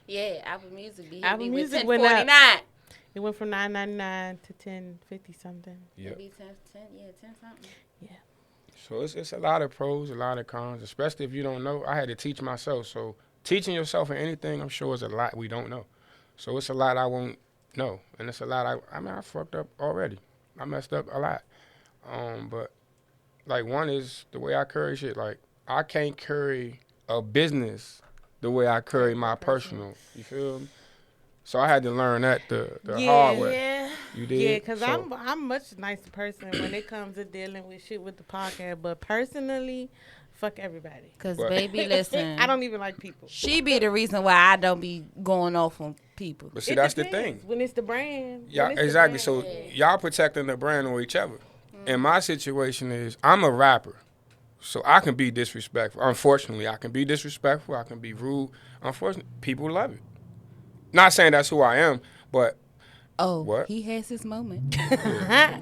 Yeah, Apple Music Apple Music with went up. $10.49. It went from $9.99 to $10.50 something. Yeah. 10 something. Yeah. So it's a lot of pros, a lot of cons, especially if you don't know. I had to teach myself. So teaching yourself in anything, I'm sure, is a lot we don't know. So it's a lot I won't know, and it's a lot I fucked up already. I messed up a lot. But like one is the way I carry shit. Like I can't carry a business the way I carry my personal. You feel me? So I had to learn that the hard way. Yeah. You did? Yeah, because I'm a much nicer person when it comes to dealing with shit with the podcast. But personally, fuck everybody. Because, baby, listen. I don't even like people. She be the reason why I don't be going off on people. But see, that's the thing. When it's the brand. Yeah, exactly. So y'all protecting the brand or each other. And my situation is I'm a rapper. So I can be disrespectful. Unfortunately, I can be disrespectful. I can be rude. Unfortunately, people love it. Not saying that's who I am, but what? He has his moment. Now,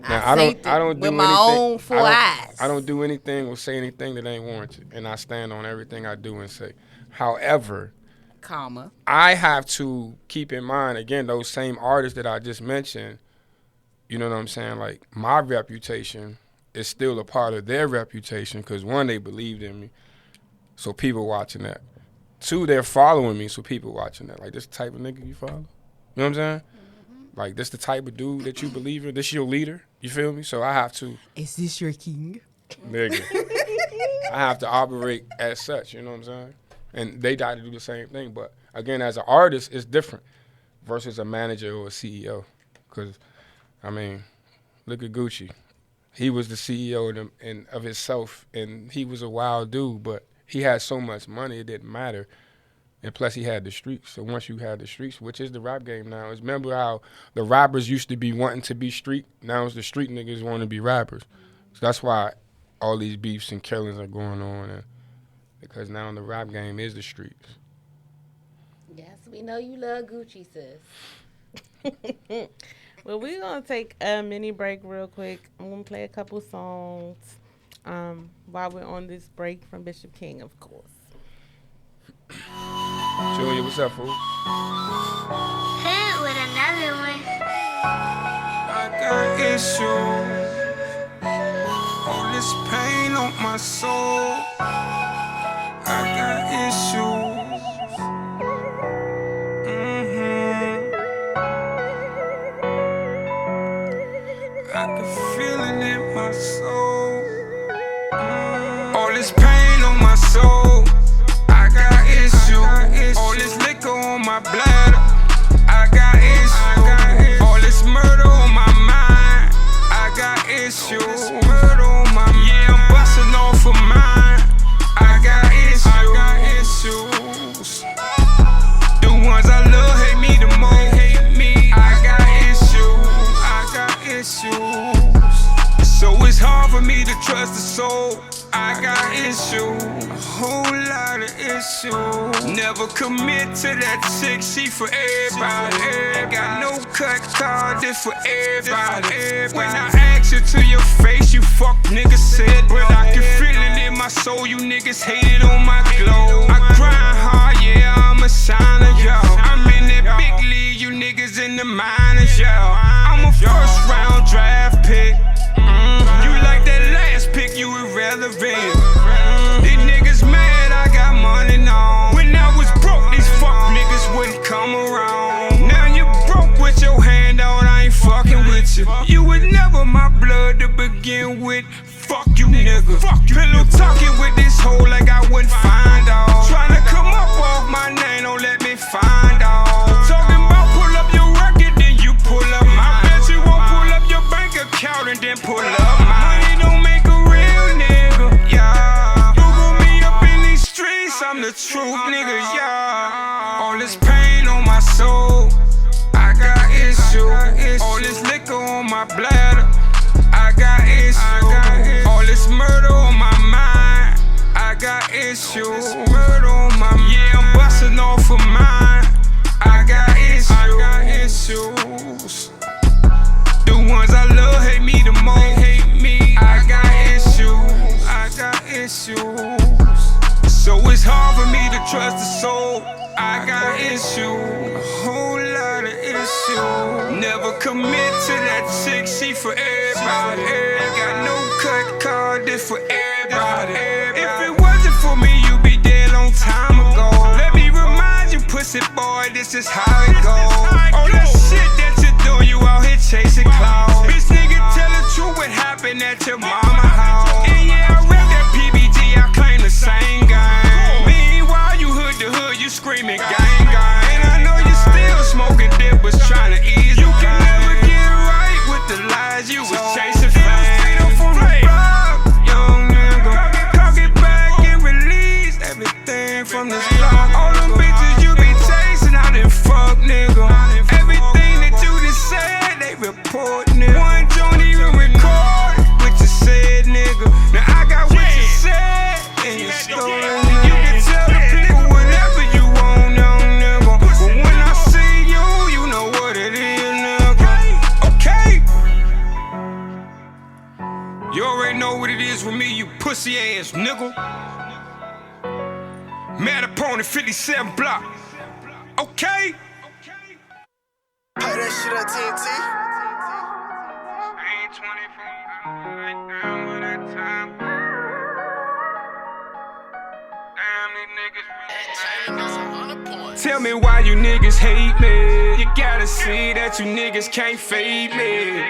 I don't do with my anything, own four eyes. I don't do anything or say anything that ain't warranted, and I stand on everything I do and say. However, I have to keep in mind, again, those same artists that I just mentioned, you know what I'm saying? Like, my reputation is still a part of their reputation because, one, they believed in me, so people watching that. Two, they're following me, so people watching that. Like, this type of nigga you follow? You know what I'm saying? Mm-hmm. Like, this the type of dude that you believe in? This your leader? You feel me? So I have to... Is this your king? Nigga. I have to operate as such, you know what I'm saying? And they got to do the same thing. But, again, as an artist, it's different versus a manager or a CEO. Because, I mean, look at Gucci. He was the CEO of himself, and he was a wild dude, but he had so much money, it didn't matter. And plus, he had the streets. So once you had the streets, which is the rap game now, is remember how the rappers used to be wanting to be street? Now it's the street niggas want to be rappers. So that's why all these beefs and killings are going on, and because now the rap game is the streets. Yes, we know you love Gucci, sis. Well, we're going to take a mini break real quick. I'm going to play a couple songs while we're on this break from Bishop King, of course. Julia, what's up, fool? Hit with another one. I got issues. All this pain on my soul. I got issues. I can feel it in my soul. this pain on my soul, I got issues. All this liquor on my bladder, I got issues. All this murder on my mind, I got issues. Murder on my mind, yeah, I'm busting off of mine. I got issues. The ones I love hate me the most. I got issues. So it's hard for me to trust the soul. I got issues, a whole lot of issues. Never commit to that chick, she for everybody. Got no cut card, this for everybody. When I ask you to your face, you fuck niggas said, but I can feel it in my soul. You niggas hated on my glow. I grind hard, yeah, I'm a shiner, yo. I'm in that big league, you niggas in the minors, yo. I'm a first round draft pick. You like that last pick, you irrelevant. These niggas mad, I got money now. When I was broke, these fuck niggas wouldn't come around. Now you broke with your hand out, I ain't fucking with you. You was never my blood to begin with. Fuck you, nigga. Pillow talking with this hoe like I wouldn't find out. Tryna come up off my name, don't let me find out. Talking about pull up your record, then you pull up mine. Bet you won't pull up your bank account and then pull up mine. Money don't make a real nigga, yeah. Google me up in these streets, I'm the truth, nigga, yeah. All this pain on my soul, I got issues. All this liquor on my bladder, I got issues. All this murder on my mind, I got issues. Murder on my mind, yeah, I'm busting off of mine. I got issues. The ones I love hate me the most. I got issues. So it's hard for me to trust the soul. I got issues, a whole lot of issues. Never commit to that chick, she for everybody. Got no cut card, this for everybody. If it wasn't for me, you'd be dead long time ago. Let me remind you, pussy boy, this is how it goes. All that shit that you do, you out here chasing clouds. Bitch nigga, tell the truth, what happened at your mama house. And yeah, I read that PBG, I claim the same game. Meanwhile, you hood to hood, you screaming gang gang. And I know you still smoking dip, was trying to ease. You can never get right with the lies you was chasing fame. Young nigga, cock it back and release everything from this block. All them bitches you be chasing, I done fuck, nigga. Everything that you just said, they report, nigga. One don't even record what you said, nigga. Now I got what you said in your story, nigga. You can tell the people whatever you want, young nigga. But when I see you, you know what it is, nigga. Okay. You already know what it is with me, you pussy ass nigga. Mad upon the 57 block. Okay. Pay that shit up, TNT. I ain't 24, I ain't down with that time. Damn, these niggas really. Tell me why you niggas hate me. You gotta see that you niggas can't fade me.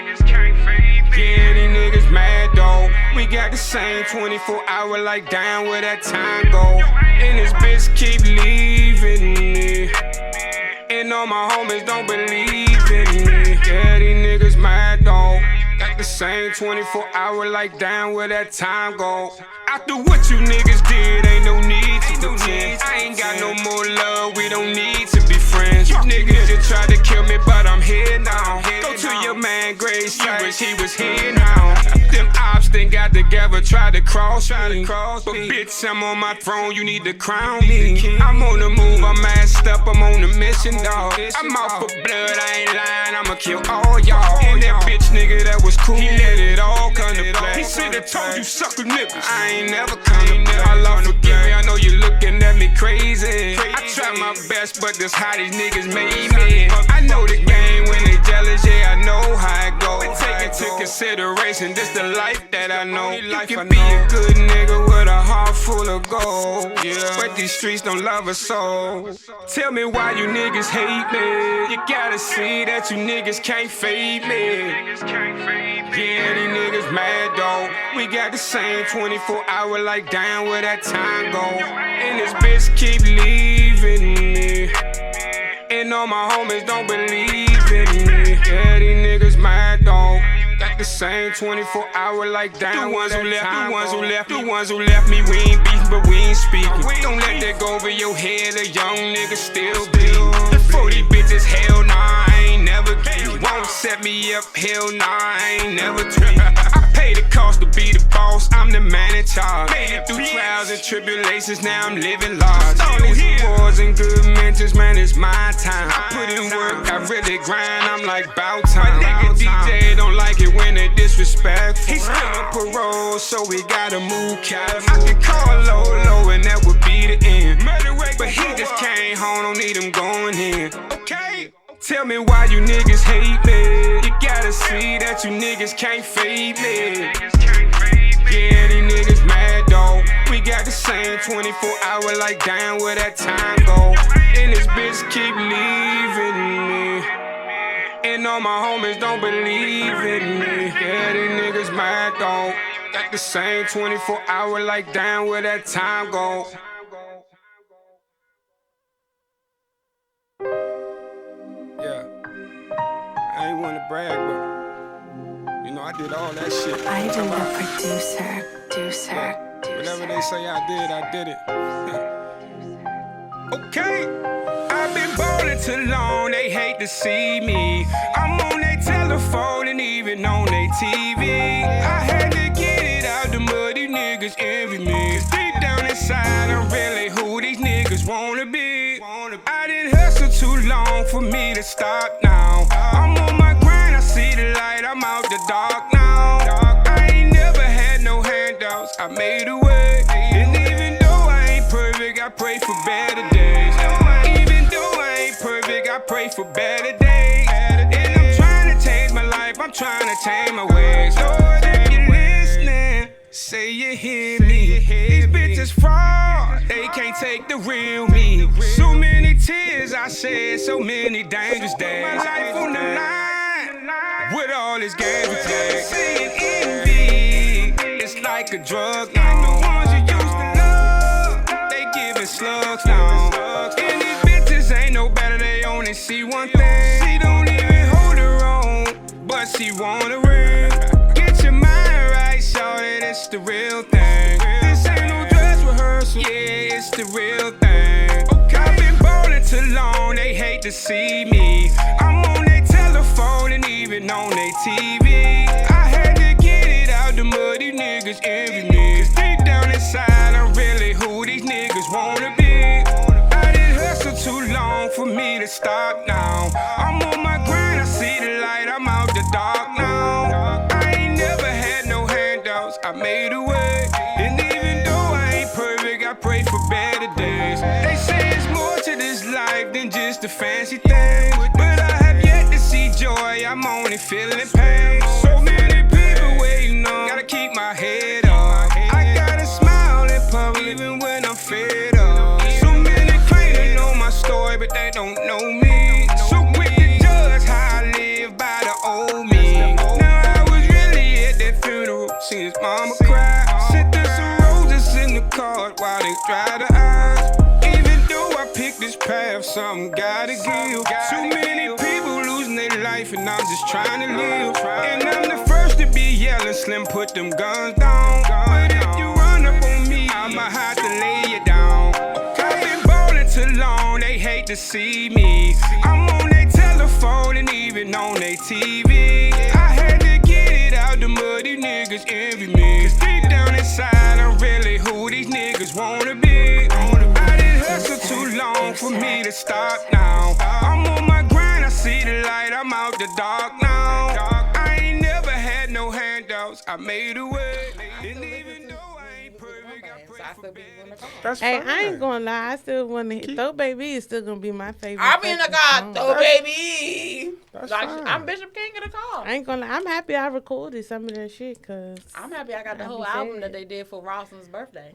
Yeah, these niggas mad though. We got the same 24-hour, like down where that time go. And this bitch keep leaving me. And all my homies don't believe in me. Yeah, these niggas mad though. Got the same 24-hour, like down where that time go. After what you niggas did, ain't no need to pretend. I ain't got no more love, we don't need to be friends. You niggas just tried to kill me, but I'm here now. Go to your man Grace, you wish he was here now. Them ops then got together, tried to cross me. But bitch, I'm on my throne, you need to crown me. I'm on the move, I'm masked up, I'm on a mission, dawg. I'm out for blood, I ain't lying, I'ma kill all y'all. And that bitch nigga that was cool, he let it all come to play. He should've told you sucker niggas, I ain't never come to play. Allah forgive me, I know you looking at me crazy. I try my best, but this how these niggas made me. I know the game when they jealous, yeah, I know how it go. Take into consideration, this the life that I know. You can be a good nigga with a heart full of gold. go. Yeah. But these streets don't love us so. Tell me why you niggas hate me. You gotta see that you niggas can't fade me. Yeah, these niggas mad though. We got the same 24-hour, like damn where that time go. And this bitch keep leaving me. And all my homies don't believe in me. Yeah, these niggas mad though. Got the same 24-hour, like damn. The ones who left me, we ain't beefing, but we ain't speaking. Don't let that go over your head, a young nigga still bleeding. For these bitches, hell nah, I ain't never get. Won't set me up, hell nah, I ain't never tweet. I pay the cost to be the boss, I'm the man in charge. Made it through trials and tribulations, now I'm living large. All these awards and good mentions, man, it's my time. I put in work, I really grind, I'm like bout time. My nigga DJ don't like it when they disrespectful. He's still on parole, so we gotta move California. I can call low, and that would be the end. But he just came home, don't need him going in. Okay. Tell me why you niggas hate me. You gotta see that you niggas can't fade me. Yeah, these niggas mad though. We got the same 24-hour, like damn where that time go. And this bitch keep leaving me. And all my homies don't believe in me. Yeah, these niggas mad though. Got the same 24-hour, like damn where that time go. Yeah, I ain't wanna brag, but you know I did all that shit. I am the producer. Whatever they say I did it. Okay, I've been ballin' too long, they hate to see me. I'm on their telephone and even on their TV. I had to get it out the mud, these niggas envy me. 'Cause deep down inside, I'm really who these niggas wanna be. I didn't hustle too long for me to stop now. I'm on my grind, I see the light, I'm out the dark now. I ain't never had no handouts, I made a way. And even though I ain't perfect, I pray for better days. Even though I ain't perfect, I pray for better days. And I'm trying to change my life, I'm trying to change my ways. Lord, if you're listening, say you hear me. These bitches fraud, they can't take the real me. So many tears I shed, so many dangerous days. My life on the line, with all this game we take. Seeing envy, it's like a drug now. The ones you used to love, they giving slugs now. And these bitches ain't no better, they only see one thing. She don't even hold her own, but she want a ring. Get your mind right, shawty, it's the real thing. This ain't no dress rehearsal, yeah, it's the real thing. I've been ballin' too long, they hate to see me. I'm on their telephone and even on their TV. I had to get it out the mud, these niggas envy me. 'Cause deep down inside, I'm really who these niggas wanna be. I didn't hustle too long for me to stop now. I'm on my grind, I see the light, I'm out the dark now. I ain't never had no handouts, I made a way. And even though I ain't perfect, I pray for better days. They say it's more to this life than just a fancy thing. But I have yet to see joy, I'm only feeling pain. So many people waiting on, gotta keep my head up. I gotta smile in public even when I'm fed up. So many claim they know my story, but they don't know me. So quick to judge how I live by the old me. Now I was really at that funeral, seen his mama cry. Sent her some roses in the card while they dry the eyes. Even though I picked this path, something gotta give. Too many people losing their life and I'm just trying to live. And I'm the first to be yelling, Slim, put them guns down. But if you run up on me, I'ma have to lay you down. I've been ballin' too long, they hate to see me. I'm on their telephone and even on their TV. I had to get it out the mud, these niggas envy me. 'Cause deep down inside, I'm really who these niggas wanna be. I didn't hustle too long for me to stop now. I'm on my grind, I see the light, I'm out the dark now. I ain't never had no handouts, I made a way. And even though I ain't perfect, I pray for better. That's Hey, fine. I ain't gonna lie. I still want to. Throw Baby is still gonna be my favorite. I'll be in the car, song. throw baby. That's Like, fine. I'm Bishop King of the car. I ain't gonna lie. I'm happy I recorded some of that shit, cause I'm happy I got the I whole be album sad. that they did for Rawson's birthday.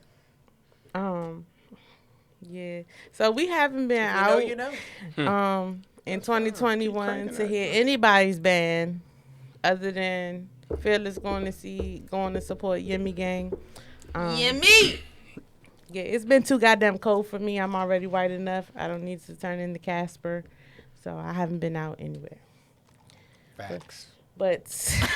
Yeah. So we haven't been out in 2021 to hear anybody's band other than Fearless going to support Yimmy Gang. Yimmy! Yeah, it's been too goddamn cold for me. I'm already white enough. I don't need to turn into Casper. So I haven't been out anywhere. Facts. But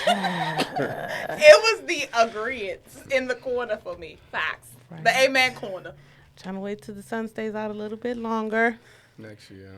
it was the agreeance in the corner for me. Facts. Right. The amen corner. Trying to wait till the sun stays out a little bit longer. Next year.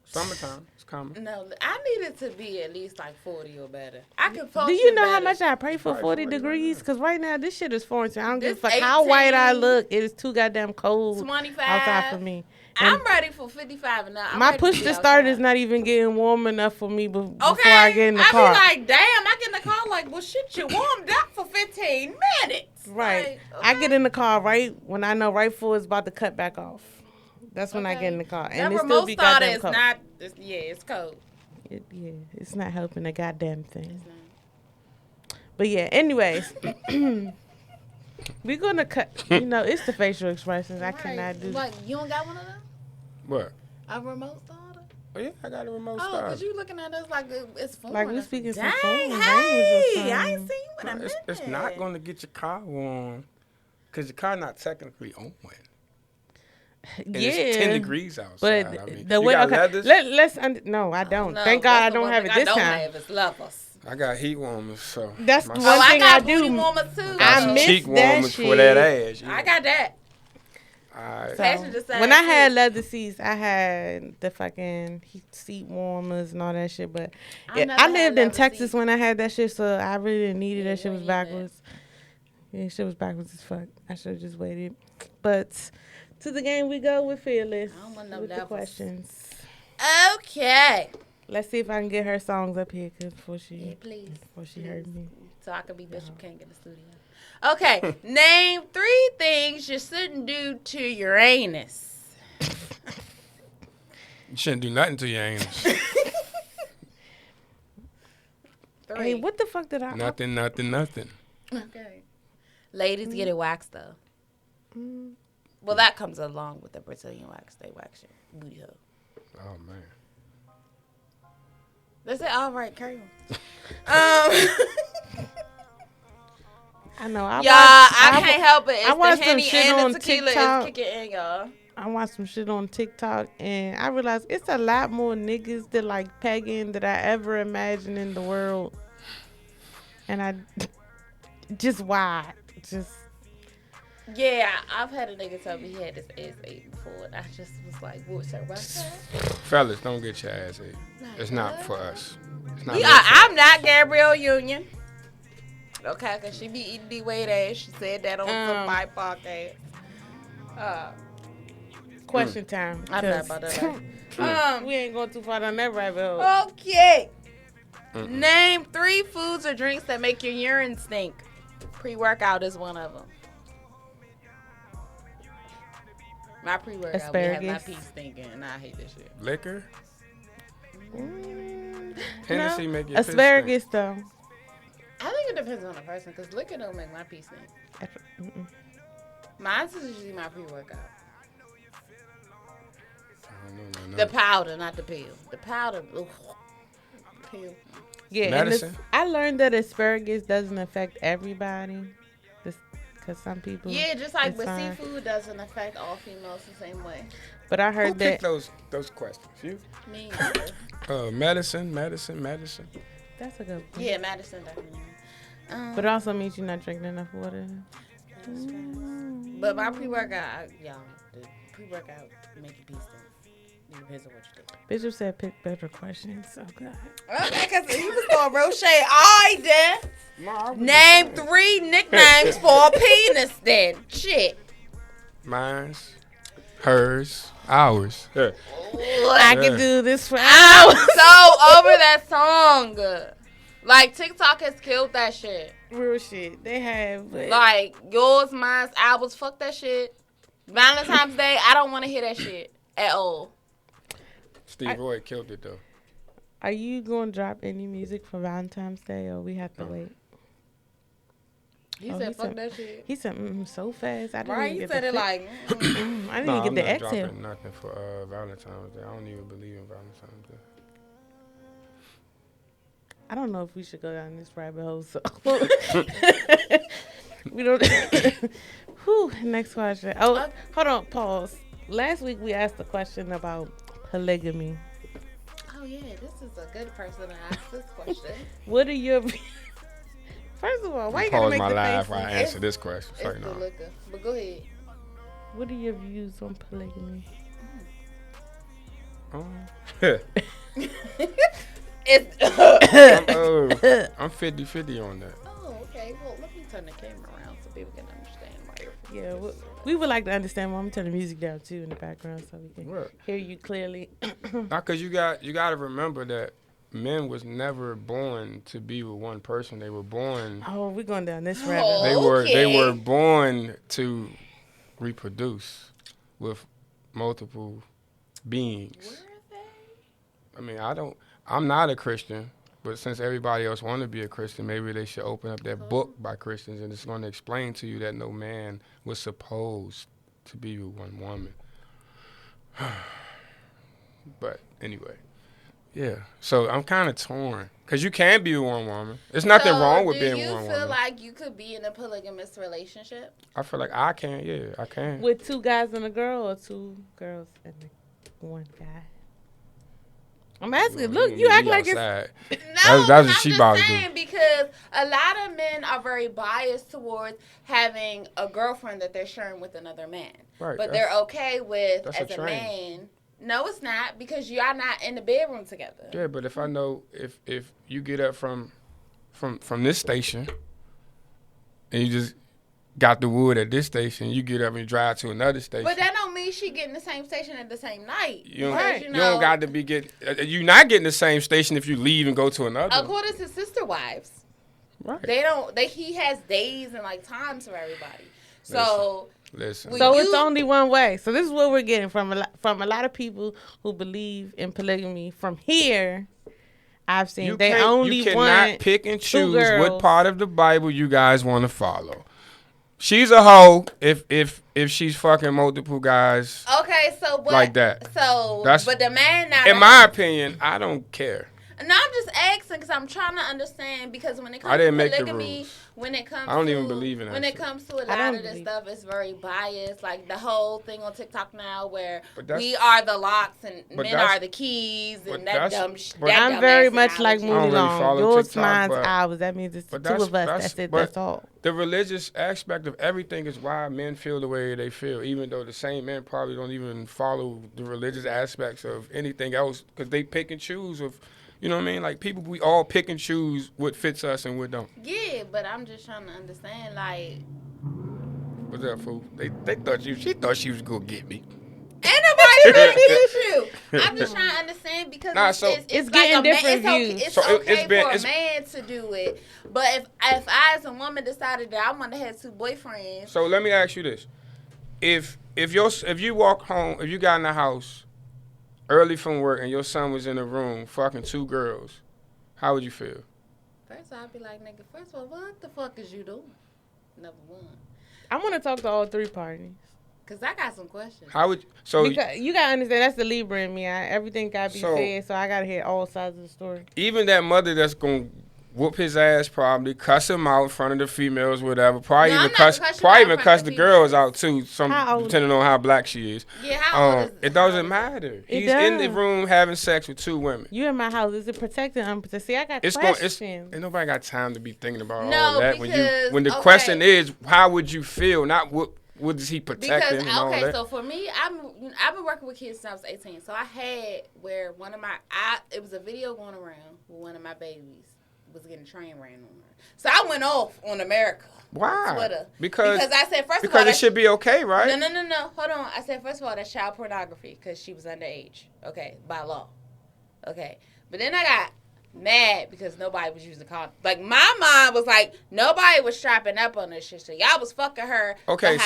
Summertime. It's coming. No, I need it to be at least like 40 or better. I can function. Do you know better. how much I pray for 40 degrees? Because right now this shit is 40. I don't give a fuck how white I look. It is too goddamn cold 25 outside for me. And I'm ready for 55 and now. My push to start is not even getting warm enough for me before I get in the car. I be like, damn, I get in the car like, well, shit, you warmed up for 15 minutes. Right. Like, I get in the car right when I know right before it's about to cut back off. That's when I get in the car. And that it still be goddamn cold. It's cold. It's not helping a goddamn thing. But yeah, anyways. We're going to cut, it's the facial expressions. I cannot do. Like, you don't got one of them? What? A remote starter? Oh, yeah, I got a remote starter. Oh, because you looking at us like it's foreign. Like we speaking some foreign language. Hey, I ain't seen you in a minute. It's not going to get your car warm because your car not technically on. And it's 10 degrees outside. But I mean, the way, no, I don't. Thank God I don't have it this time. Have is levels. I got heat warmers, so that's one thing I got do. Booty warmers too. I miss cheek that warmers shit. for that ass. Yeah. I got that. So, when I had leather seats, I had the fucking seat warmers and all that shit. But I lived in Texas when I had that shit, so I really didn't need it. That shit was backwards. Yeah, shit was backwards as fuck. I should have just waited. But to the game we go with Fearless. I don't want no with levels. The questions. Okay. Let's see if I can get her songs up here before she heard me. So I could be Bishop King in the studio. Okay. Name 3 things you shouldn't do to your anus. You shouldn't do nothing to your anus. 3. Hey, what the fuck did I... Nothing. Okay. Ladies get it waxed, though. Well, that comes along with the Brazilian wax. They wax your booty hole. Oh, man. That's it. All right, carry on. I know. I can't help it. It's I watched the Henny some shit and on the tequila TikTok. is kicking in, y'all. I watched some shit on TikTok, and I realized it's a lot more niggas that like pegging that I ever imagined in the world. And I just why? Yeah, I've had a nigga tell me he had his ass ate before, and I just was like, "What, sir? What's that?" Fellas, don't get your ass ate. It's not for us. It's not I'm not Gabrielle Union. Okay, because she be eating D-Wade ass. She said that on some my podcast. Question time. I'm not about that. We ain't going too far down that rabbit hole. Okay. Name 3 foods or drinks that make your urine stink. Pre-workout is one of them. My pre-workout Asparagus. We have my pee stinking, and I hate this shit. Liquor? Hennessy make your asparagus, though. I think it depends on the person, because liquor don't make my pee stink. Mine's is usually my pre-workout. No. The powder, not the pill. The powder, pill. Yeah, medicine. I learned that asparagus doesn't affect everybody. Because some people... Yeah, just like with seafood doesn't affect all females the same way. But I heard Who that... picked those questions? You? Me. Medicine. That's a good one. Yeah, medicine definitely. But it also means you're not drinking enough water. But my pre-workout, the pre-workout make you pee stink. It depends on what you do. Bishop said pick better questions. Oh, God. Okay, because he was throwing real shade. All right, then. Name 3 nicknames for a penis, then. Shit. Mine's, hers, ours. I can do this for hours. I'm so over that song. Like, TikTok has killed that shit. Real shit. They have. Like, yours, mine, ours. Fuck that shit. Valentine's Day, I don't want to hear that shit at all. Steve Roy killed it, though. Are you going to drop any music for Valentine's Day, or we have to wait? He said, fuck that shit. He said, so fast. I didn't right, even he said it like, I didn't even get the exhale. I'm not dropping nothing for Valentine's Day. I don't even believe in Valentine's Day. I don't know if we should go down this rabbit hole. So we don't. Whew, next question. Oh, hold on, pause. Last week we asked a question about polygamy. oh yeah, this is a good person to ask this question. What are your... First of all, why you gotta make the life faces? while I answer this question. It's the liquor. But go ahead. What are your views on polygamy? I'm 50-50 on that. Oh, okay. Well, let me turn the camera around so people can understand why you're... Yeah, we would like to understand why I'm turning the music down too in the background so we can hear you clearly. Because you got to remember that men was never born to be with one person. They were born. Oh, we're going down this rabbit hole. They were born to reproduce with multiple beings. Where are they? I mean, I'm not a Christian, but since everybody else want to be a Christian, maybe they should open up that book by Christians, and it's going to explain to you that no man was supposed to be with one woman. But anyway. Yeah, so I'm kind of torn because you can be with one woman. There's nothing wrong with being with one woman. Do you feel like you could be in a polygamous relationship? I feel like I can. Yeah, I can. With 2 guys and a girl, or 2 girls and 1 guy? I'm asking. Look, you act like outside. No, that's I'm what she just about to saying do. because a lot of men are very biased towards having a girlfriend that they're sharing with another man. Right, but they're okay with, as a trend. man... No, it's not, because you are not in the bedroom together. Yeah, but if I know if you get up from this station and you just got the wood at this station, you get up and drive to another station. But that don't mean she getting the same station at the same night. You don't got to be you're not getting the same station if you leave and go to another. According to sister wives, right? He has days and like times for everybody. So. Listen. So it's only one way. So this is what we're getting from a lot of people who believe in polygamy. From here, I've seen you cannot want pick and choose what girls. part of the Bible you guys want to follow. She's a hoe if she's fucking multiple guys. Okay, so like that. So but the man now. In my opinion, I don't care. No, I'm just asking because I'm trying to understand, because when it comes to polygamy, I don't even believe in that. When it comes to a lot of this stuff, it's very biased. Like the whole thing on TikTok now, where we are the locks and men are the keys, and that dumb shit. I'm very much like Moody Long. Yours, mine's TikTok, ours. That means it's the 2 of us. That's it. That's all. The religious aspect of everything is why men feel the way they feel, even though the same men probably don't even follow the religious aspects of anything else, because they pick and choose of. You know what I mean? Like, people, we all pick and choose what fits us and what don't. Yeah, but I'm just trying to understand, like... What's up, fool? She thought she was going to get me. Ain't nobody gonna get you. I'm just trying to understand, because it's getting like different views. It's okay for a man to do it, but if I as a woman decided that I want to have 2 boyfriends... So let me ask you this. If you walk home, if you got in the house... early from work and your son was in the room fucking 2 girls, how would you feel? First, I'd be like, nigga, first of all, what the fuck is you doing? Number 1. I want to talk to all 3 parties. Because I got some questions. How would because you got to understand, that's the Libra in me. Everything got to be said, so I got to hear all sides of the story. Even that mother that's going to whoop his ass, probably cuss him out in front of the females, whatever. Probably even cuss the girls out too. Depending on how black she is. Yeah, how old is it doesn't matter. He's in the room having sex with 2 women. You in my house? Is it protected? Unprotected? See, I got questions. Ain't nobody got time to be thinking about all that. When the question is, how would you feel? Not what is he protecting and all that. So for me, I've been working with kids since I was 18. So I had where it was a video going around with one of my babies. Was getting train ran on her. So I went off on America. Why? On Twitter. Because I said, first of all... Because it should be okay, right? No. Hold on. I said, first of all, that's child pornography because she was underage. Okay. By law. Okay. But then I got mad because nobody was using condoms. Like, my mom was like, nobody was strapping up on this shit. So y'all was fucking her. Okay,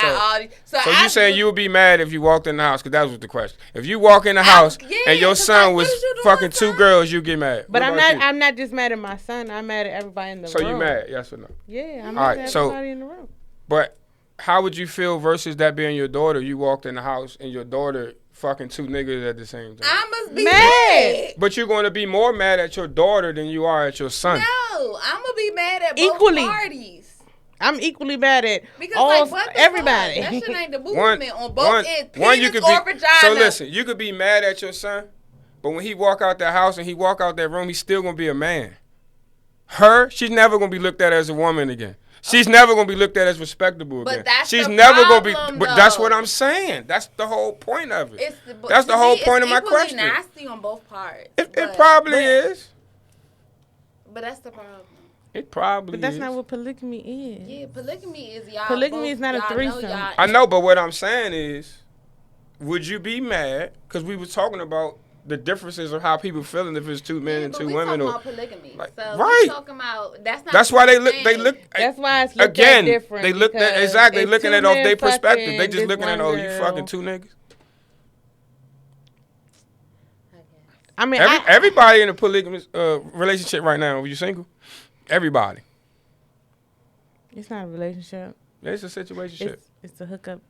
so you saying you would be mad if you walked in the house? Because that was the question. If you walk in the house and your son was fucking 2 girls, you get mad. But I'm not just mad at my son. I'm mad at everybody in the room. So you mad? Yes or no? Yeah, I'm mad at everybody in the room. But how would you feel versus that being your daughter? You walked in the house and your daughter fucking 2 niggas at the same time. I must be mad. But you're going to be more mad at your daughter than you are at your son. No, I'm going to be mad at both parties. I'm equally mad at everybody. That shit ain't the movement on both ends. Penis or vagina. So listen, you could be mad at your son, but when he walk out that house and he walk out that room, he's still going to be a man. She's never going to be looked at as a woman again. She's never gonna be looked at as respectable again. She's never gonna be. But that's what I'm saying. That's the whole point of it. That's the whole point of my question. It's nasty on both parts. It probably is. But that's the problem. It probably. But that's not what polygamy is. Yeah, polygamy is y'all. Polygamy is not a threesome. I know, but what I'm saying is, would you be mad? Because we were talking about the differences of how people feeling if it's 2 men and 2 women. Talking about polygamy. Like, so right. We're talking about that's why they look. That's why it's looked again. At different. They look at exactly looking at off their perspective. They just looking at you fucking 2 niggas. I mean, everybody in a polygamous relationship right now. Are you single? Everybody. It's not a relationship. It's a situationship. It's a hookup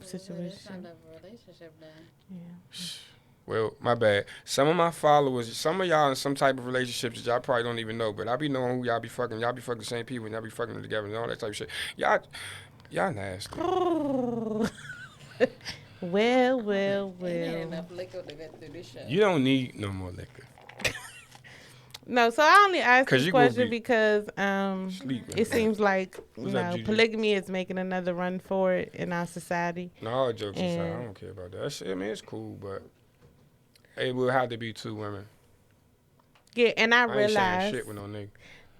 situation. It's not a relationship then. Yeah. Well, my bad. Some of my followers, some of y'all in some type of relationships that y'all probably don't even know, but I be knowing who y'all be fucking. Y'all be fucking the same people and y'all be fucking them together and all that type of shit. Y'all nasty. Well. Ain't enough liquor to get through this shit. You don't need no more liquor. No, so I only asked this question because it seems like polygamy is making another run for it in our society. No, all jokes aside, I don't care about that. I mean, it's cool, but it will have to be 2 women. Yeah, and I realize ain't shit with no nigga.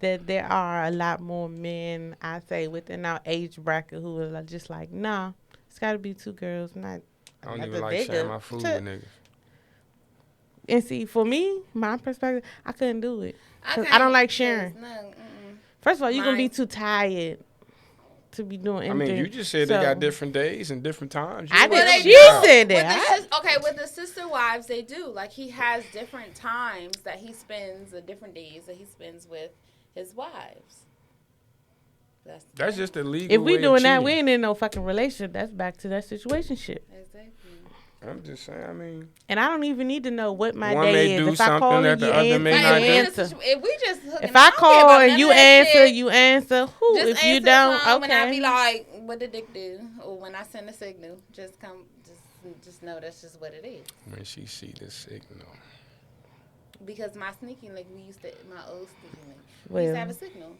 That there are a lot more men, I say, within our age bracket who are just like, nah, it's got to be 2 girls, not. I don't even like sharing my food with niggas. And see, for me, my perspective, I couldn't do it. I don't like sharing. First of all, you're going to be too tired to be doing anything. I mean, you just said they got different days and different times. She said that. Okay, with the sister wives, they do. Like, he has different times that he spends, different days that he spends with his wives. That's just illegal. If we doing that, we ain't in no fucking relationship. That's back to that situationship. Exactly. I'm just saying, I mean. And I don't even need to know what my one day is. If I call you, you answer. If we just if I call and you answer, you answer. Who? Just if you don't, okay. When I be like, what did Dick do? Or when I send a signal, just know that's just what it is. When she see the signal. Because my sneaking link, my old sneaking link, we used to have a signal.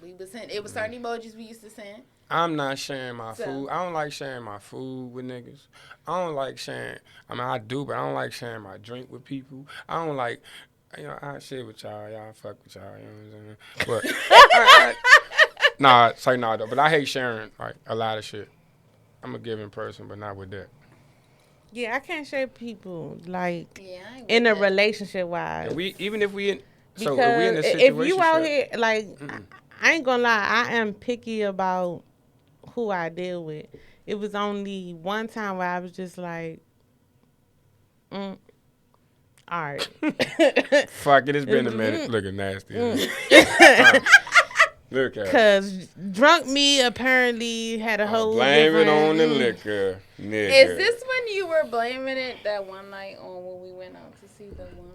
We would send. It was certain emojis we used to send. I'm not sharing my food. I don't like sharing my food with niggas. I don't like sharing. I mean, I do, but I don't like sharing my drink with people. I don't like, I share with y'all. Y'all fuck with y'all. You know what I'm saying? But say nah though. But I hate sharing like a lot of shit. I'm a giving person, but not with that. Yeah, I can't share people like in a relationship wise. Even if we in. Because So we in a situation. If you out here like. I ain't gonna lie, I am picky about who I deal with. It was only one time where I was just like, all right. Fuck it, it's been a minute. Looking nasty. Look at it. Because drunk me apparently had a whole blame it on the liquor, nigga. Is this when you were blaming it that one night on when we went out to see the woman?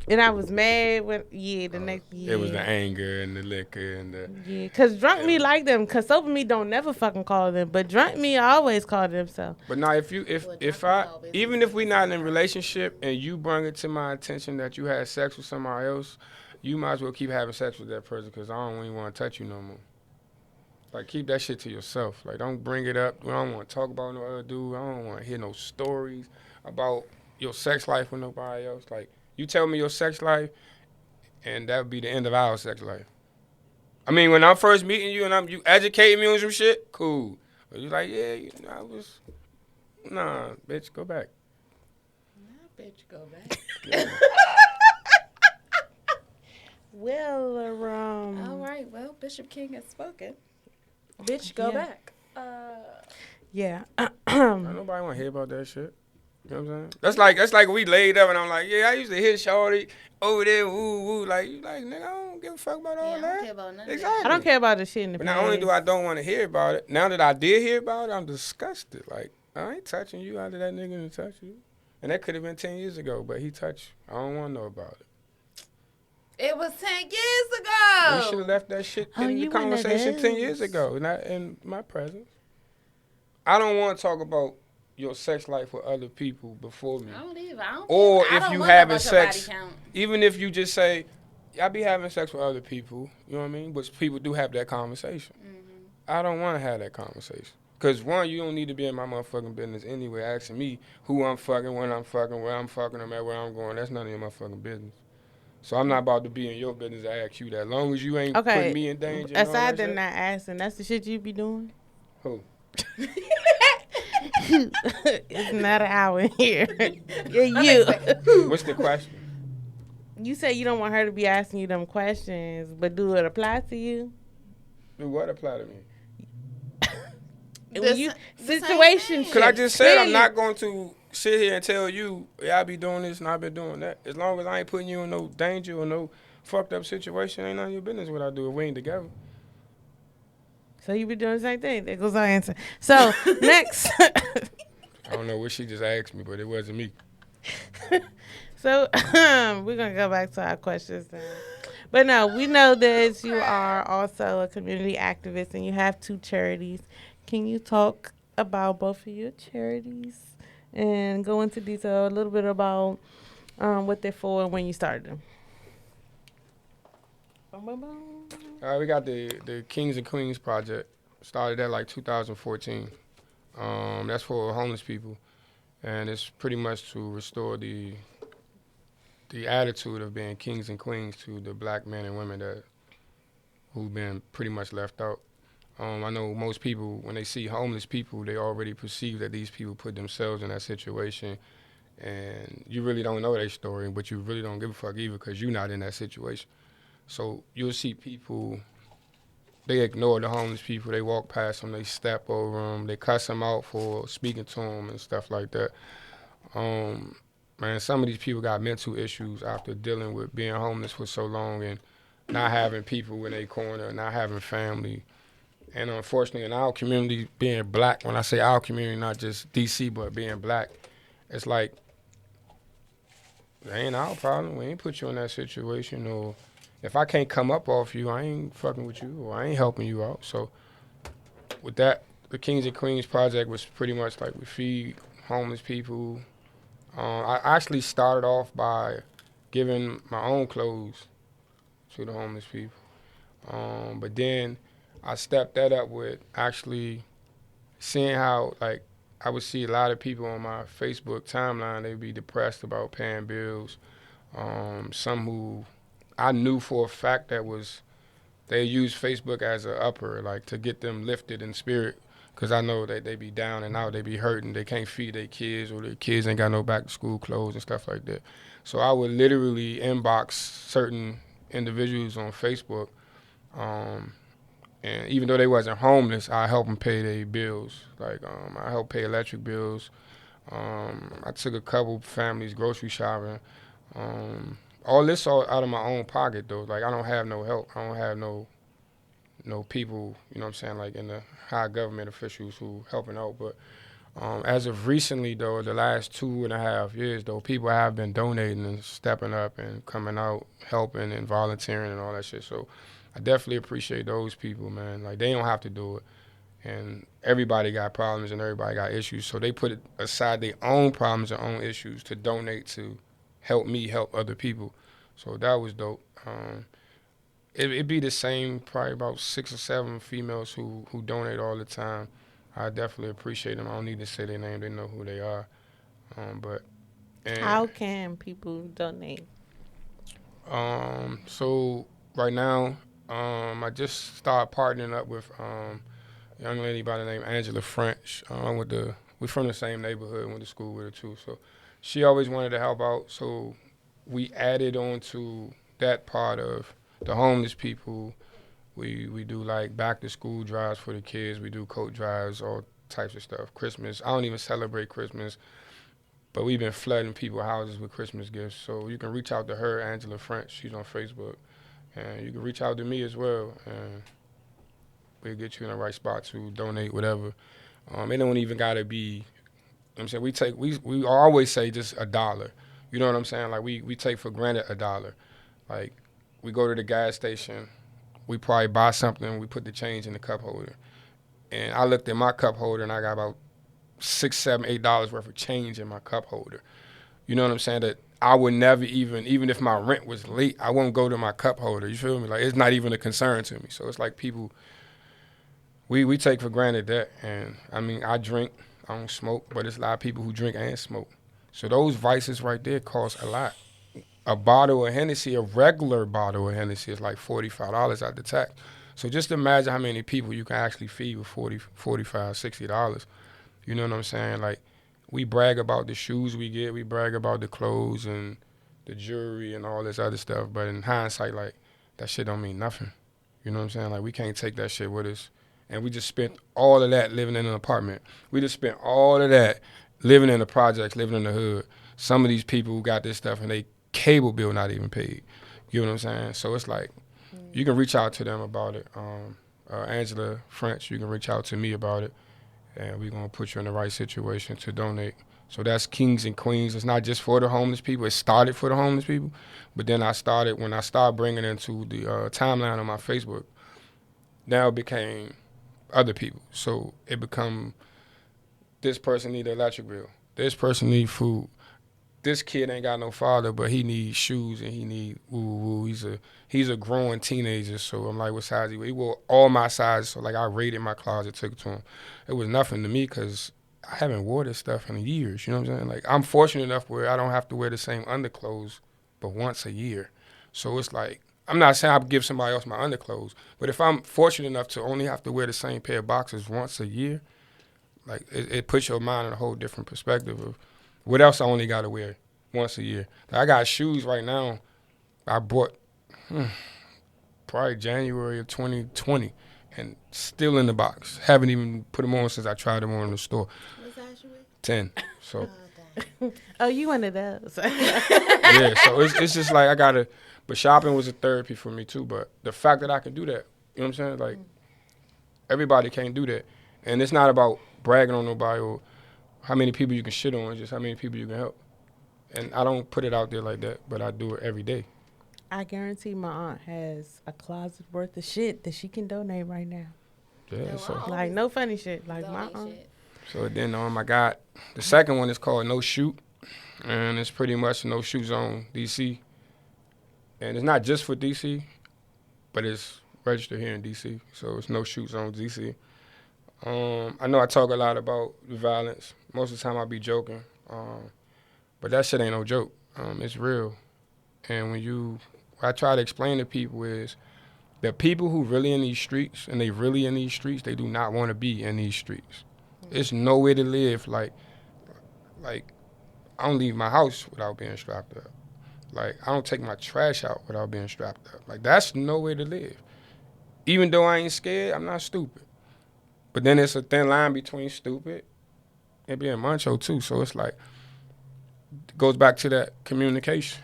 And I was mad when, the next year. It was the anger and the liquor and the... Yeah, because drunk me like them. Because sober me don't never fucking call them. But drunk me, I always call them so. But now, even if we not in a relationship and you bring it to my attention that you had sex with somebody else, you might as well keep having sex with that person because I don't even want to touch you no more. Like, keep that shit to yourself. Like, don't bring it up. I don't want to talk about no other dude. I don't want to hear no stories about your sex life with nobody else. Like, you tell me your sex life, and that would be the end of our sex life. I mean, when I'm first meeting you and you educating me on some shit, cool. But you like, I was, nah, bitch, go back. Nah, bitch, go back. Well, all right. Well, Bishop King has spoken. Bitch, go back. Yeah. Nobody want to hear about that shit. You know what I'm saying? That's like we laid up and I'm like, yeah, I used to hit shorty over there, woo woo. Like you like, nigga, I don't give a fuck about all I that. don't care about none of Exactly. I don't care about the shit in the But past. not only do I don't want to hear about it, now that I did hear about it, I'm disgusted. Like, I ain't touching you after that nigga didn't touch you. And that could have been 10 years ago, but he touched you. I don't want to know about it. It was 10 years ago. You should have left that shit in the conversation 10 years ago, not in my presence. I don't want to talk about your sex life with other people before me. I don't either. I don't Or I if don't you want having about your body sex, count. even if you just say, I be having sex with other people, you know what I mean? But people do have that conversation. Mm-hmm. I don't want to have that conversation. Because, one, you don't need to be in my motherfucking business anyway, asking me who I'm fucking, when I'm fucking, where I'm fucking them at, where I'm going. That's none of your motherfucking business. So I'm not about to be in your business to ask you that. As long as you ain't putting me in danger. Aside than not asking, that's the shit you be doing? Who? It's not an hour here. You. What's the question? You say you don't want her to be asking you them questions, but do it apply to you? Do what apply to me? Situation. Because I just said I'm not going to sit here and tell you, yeah, I be doing this and I been doing that. As long as I ain't putting you in no danger or no fucked up situation, ain't none of your business what I do if we ain't together. So you be doing the same thing. There goes our answer. So next. I don't know what she just asked me, but it wasn't me. So we're going to go back to our questions now. But no, we know that you are also a community activist and you have 2 charities. Can you talk about both of your charities and go into detail a little bit about what they're for and when you started them? We got the Kings and Queens project. Started at like 2014. That's for homeless people. And it's pretty much to restore the attitude of being kings and queens to the black men and women who've been pretty much left out. I know most people, when they see homeless people, they already perceive that these people put themselves in that situation, and you really don't know their story, but you really don't give a fuck either because you're not in that situation. So you'll see people, they ignore the homeless people, they walk past them, they step over them, they cuss them out for speaking to them and stuff like that. Man, some of these people got mental issues after dealing with being homeless for so long and not having people in their corner, not having family. And unfortunately, in our community, being black, when I say our community, not just DC, but being black, it's like, it ain't our problem. We ain't put you in that situation. Or if I can't come up off you, I ain't fucking with you, or I ain't helping you out. So with that, the Kings and Queens project was pretty much like we feed homeless people. I actually started off by giving my own clothes to the homeless people. But then I stepped that up with actually seeing how, like, I would see a lot of people on my Facebook timeline, they'd be depressed about paying bills. Some who I knew for a fact they use Facebook as an upper, like to get them lifted in spirit. Because I know that they be down and out, they be hurting, they can't feed their kids, or their kids ain't got no back to school clothes and stuff like that. So I would literally inbox certain individuals on Facebook, and even though they wasn't homeless, I helped them pay their bills. Like I helped pay electric bills. I took a couple families grocery shopping. All this all out of my own pocket though. Like I don't have no help. I don't have no people, you know what I'm saying, like in the high government officials who helping out. But as of recently though, the last 2.5 years though, people have been donating and stepping up and coming out, helping and volunteering and all that shit. So I definitely appreciate those people, man. Like they don't have to do it. And everybody got problems and everybody got issues. So they put aside their own problems and own issues to donate to help me help other people. So that was dope. It'd be the same, probably about 6 or 7 females who donate all the time. I definitely appreciate them. I don't need to say their name. They know who they are. How can people donate? So right now, I just started partnering up with a young lady by the name Angela French. We're from the same neighborhood, went to school with her too. So she always wanted to help out. So we added on to that part of the homeless people. We do like back to school drives for the kids. We do coat drives, all types of stuff. Christmas. I don't even celebrate Christmas, but we've been flooding people's houses with Christmas gifts. So you can reach out to her, Angela French. She's on Facebook. And you can reach out to me as well. And we'll get you in the right spot to donate, whatever. It don't even got to be, I'm saying, we always say just $1. You know what I'm saying? Like, we take for granted $1. Like, we go to the gas station, we probably buy something, we put the change in the cup holder. And I looked at my cup holder and I got about $6, $7, $8 worth of change in my cup holder. You know what I'm saying? That I would never even if my rent was late, I won't go to my cup holder. You feel me? Like, it's not even a concern to me. So it's like people, we take for granted that. And I mean, I drink, I don't smoke, but it's a lot of people who drink and smoke. So those vices right there cost a lot. A bottle of Hennessy, a regular bottle of Hennessy is like $45 at the tax. So just imagine how many people you can actually feed with $40, $45, $60. You know what I'm saying? Like, we brag about the shoes we get, we brag about the clothes and the jewelry and all this other stuff, but in hindsight, like, that shit don't mean nothing. You know what I'm saying? Like, we can't take that shit with us. And we just spent all of that living in an apartment. We just spent all of that living in the projects, living in the hood. Some of these people who got this stuff and they cable bill not even paid. You know what I'm saying? So it's like, you can reach out to them about it. Angela French, you can reach out to me about it, and we're going to put you in the right situation to donate. So that's Kings and Queens. It's not just for the homeless people. It started for the homeless people, but then when I started bringing it into the timeline on my Facebook, now it became other people. So it become, this person need an electric bill. This person need food. This kid ain't got no father, but he needs shoes and he need woo. He's a growing teenager, so I'm like, what size he wear? He wore all my sizes, so like I raided my closet, took it to him. It was nothing to me because I haven't wore this stuff in years, you know what I'm saying? Like, I'm fortunate enough where I don't have to wear the same underclothes but once a year. So it's like, I'm not saying I'll give somebody else my underclothes, but if I'm fortunate enough to only have to wear the same pair of boxers once a year, like, it puts your mind in a whole different perspective of, what else I only got to wear once a year? I got shoes right now I bought probably January of 2020 and still in the box. Haven't even put them on since I tried them on in the store. What size you wear? 10. So. Oh, you one of those. Yeah, so it's just like I got to, but shopping was a therapy for me too. But the fact that I can do that, you know what I'm saying? Like, everybody can't do that. And it's not about bragging on nobody or how many people you can shit on, just how many people you can help. And I don't put it out there like that, but I do it every day. I guarantee my aunt has a closet worth of shit that she can donate right now. Yeah, so. Like, no funny shit. Like, my aunt. So then I got, the second one is called No Shoot, and it's pretty much No Shoot Zone DC. And it's not just for DC, but it's registered here in DC, so it's No Shoot Zone DC. I know I talk a lot about the violence. Most of the time I be joking, but that shit ain't no joke. It's real. And what I try to explain to people is that people who really in these streets, and they really in these streets, they do not want to be in these streets. It's nowhere to live. Like I don't leave my house without being strapped up. Like, I don't take my trash out without being strapped up. Like, that's nowhere to live. Even though I ain't scared, I'm not stupid. But then it's a thin line between stupid and being macho too. So it's like, it goes back to that communication.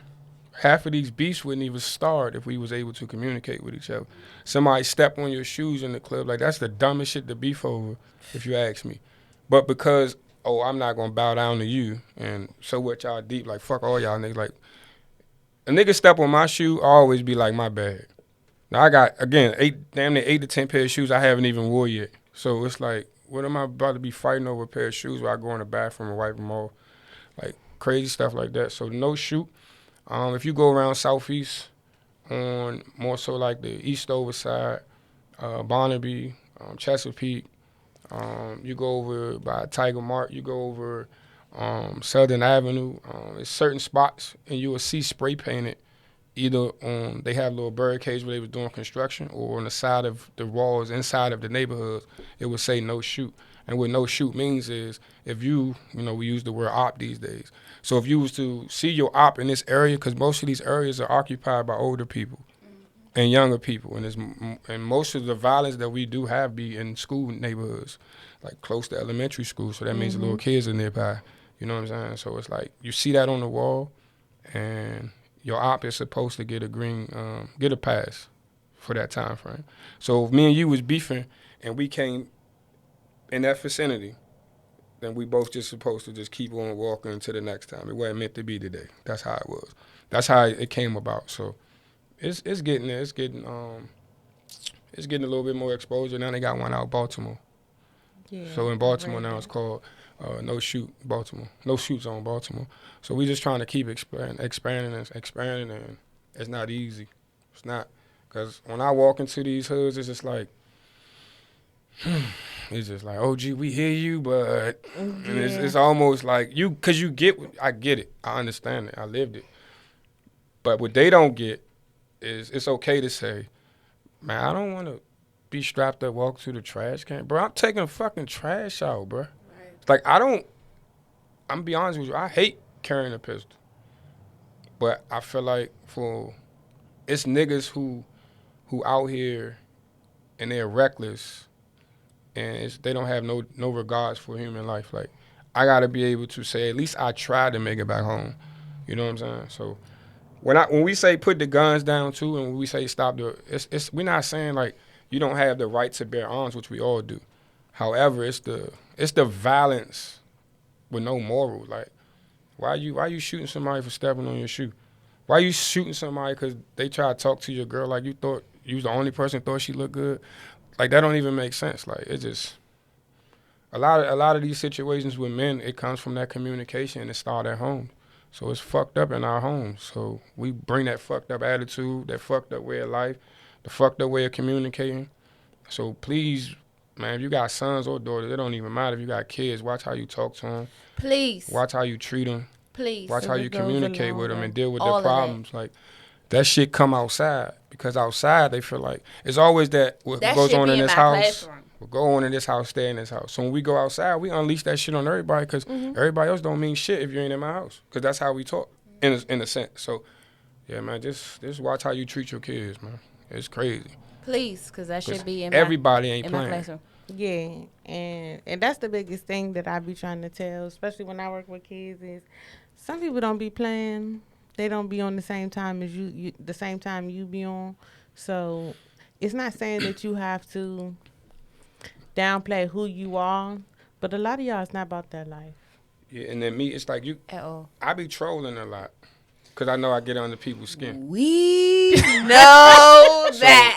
Half of these beefs wouldn't even start if we was able to communicate with each other. Somebody step on your shoes in the club, like, that's the dumbest shit to beef over, if you ask me. But because, I'm not gonna bow down to you, and so what y'all deep, like, fuck all y'all niggas. Like, a nigga step on my shoe, I always be like, my bad. Now I got, again, damn near 8 to 10 pair of shoes I haven't even wore yet. So it's like, what am I about to be fighting over a pair of shoes where I go in the bathroom and wipe them off? Like, crazy stuff like that. So No Shoot. If you go around Southeast on more so like the Eastover side, Barnaby, Chesapeake, you go over by Tiger Mart, you go over Southern Avenue, there's certain spots and you will see spray painted either on, they have little barricades where they was doing construction, or on the side of the walls inside of the neighborhoods, it would say No Shoot. And what No Shoot means is, if we use the word op these days. So if you was to see your op in this area, because most of these areas are occupied by older people, and younger people, and most of the violence that we do have be in school neighborhoods, like close to elementary school. So that means the little kids are nearby. You know what I'm saying? So it's like you see that on the wall, and your op is supposed to get a pass for that time frame. So if me and you was beefing, and we came in that vicinity, then we both just supposed to just keep on walking until the next time. It wasn't meant to be today. That's how it was. That's how it came about. So. It's getting there. It's getting a little bit more exposure. Now they got one out of Baltimore. Yeah, so in Baltimore now it's called No Shoot Baltimore. No Shoot Zone Baltimore. So we just trying to keep expanding, and it's not easy. It's not, because when I walk into these hoods, it's just like, oh gee, we hear you, but and it's almost like because I get it. I understand it. I lived it. But what they don't get is it's okay to say, man, I don't want to be strapped up, walk through the trash can. Bro, I'm taking fucking trash out, bro. Right. Like, I'm going to be honest with you, I hate carrying a pistol. But I feel like it's niggas who out here and they're reckless and they don't have no regards for human life. Like, I got to be able to say, at least I tried to make it back home. You know what I'm saying? So, when we say put the guns down too, and when we say stop we're not saying like you don't have the right to bear arms, which we all do. However, it's the violence with no moral. Like, why you shooting somebody for stepping on your shoe? Why you shooting somebody because they try to talk to your girl like you thought you was the only person who thought she looked good? Like, that don't even make sense. Like, it's just a lot of these situations with men, it comes from that communication and it starts at home. So it's fucked up in our homes. So we bring that fucked up attitude, that fucked up way of life, the fucked up way of communicating. So please, man, if you got sons or daughters, it don't even matter if you got kids, watch how you talk to them. Please. Watch how you treat them. Please. Watch how you communicate with them and deal with their problems. Like, that shit come outside, because outside they feel like it's always that what goes on in this house. What go on in this house, stay in this house. So when we go outside, we unleash that shit on everybody, because everybody else don't mean shit if you ain't in my house, because that's how we talk in a sense. So yeah, man, just watch how you treat your kids, man. It's crazy. Please, because that should be in everybody ain't playing. My classroom. Yeah, and that's the biggest thing that I be trying to tell, especially when I work with kids, is some people don't be playing. They don't be on the same time as you the same time you be on. So it's not saying that you have to downplay who you are, but a lot of y'all, it's not about that life. Yeah, and then me, it's like you. At all. I be trolling a lot, because I know I get under people's skin. We know that.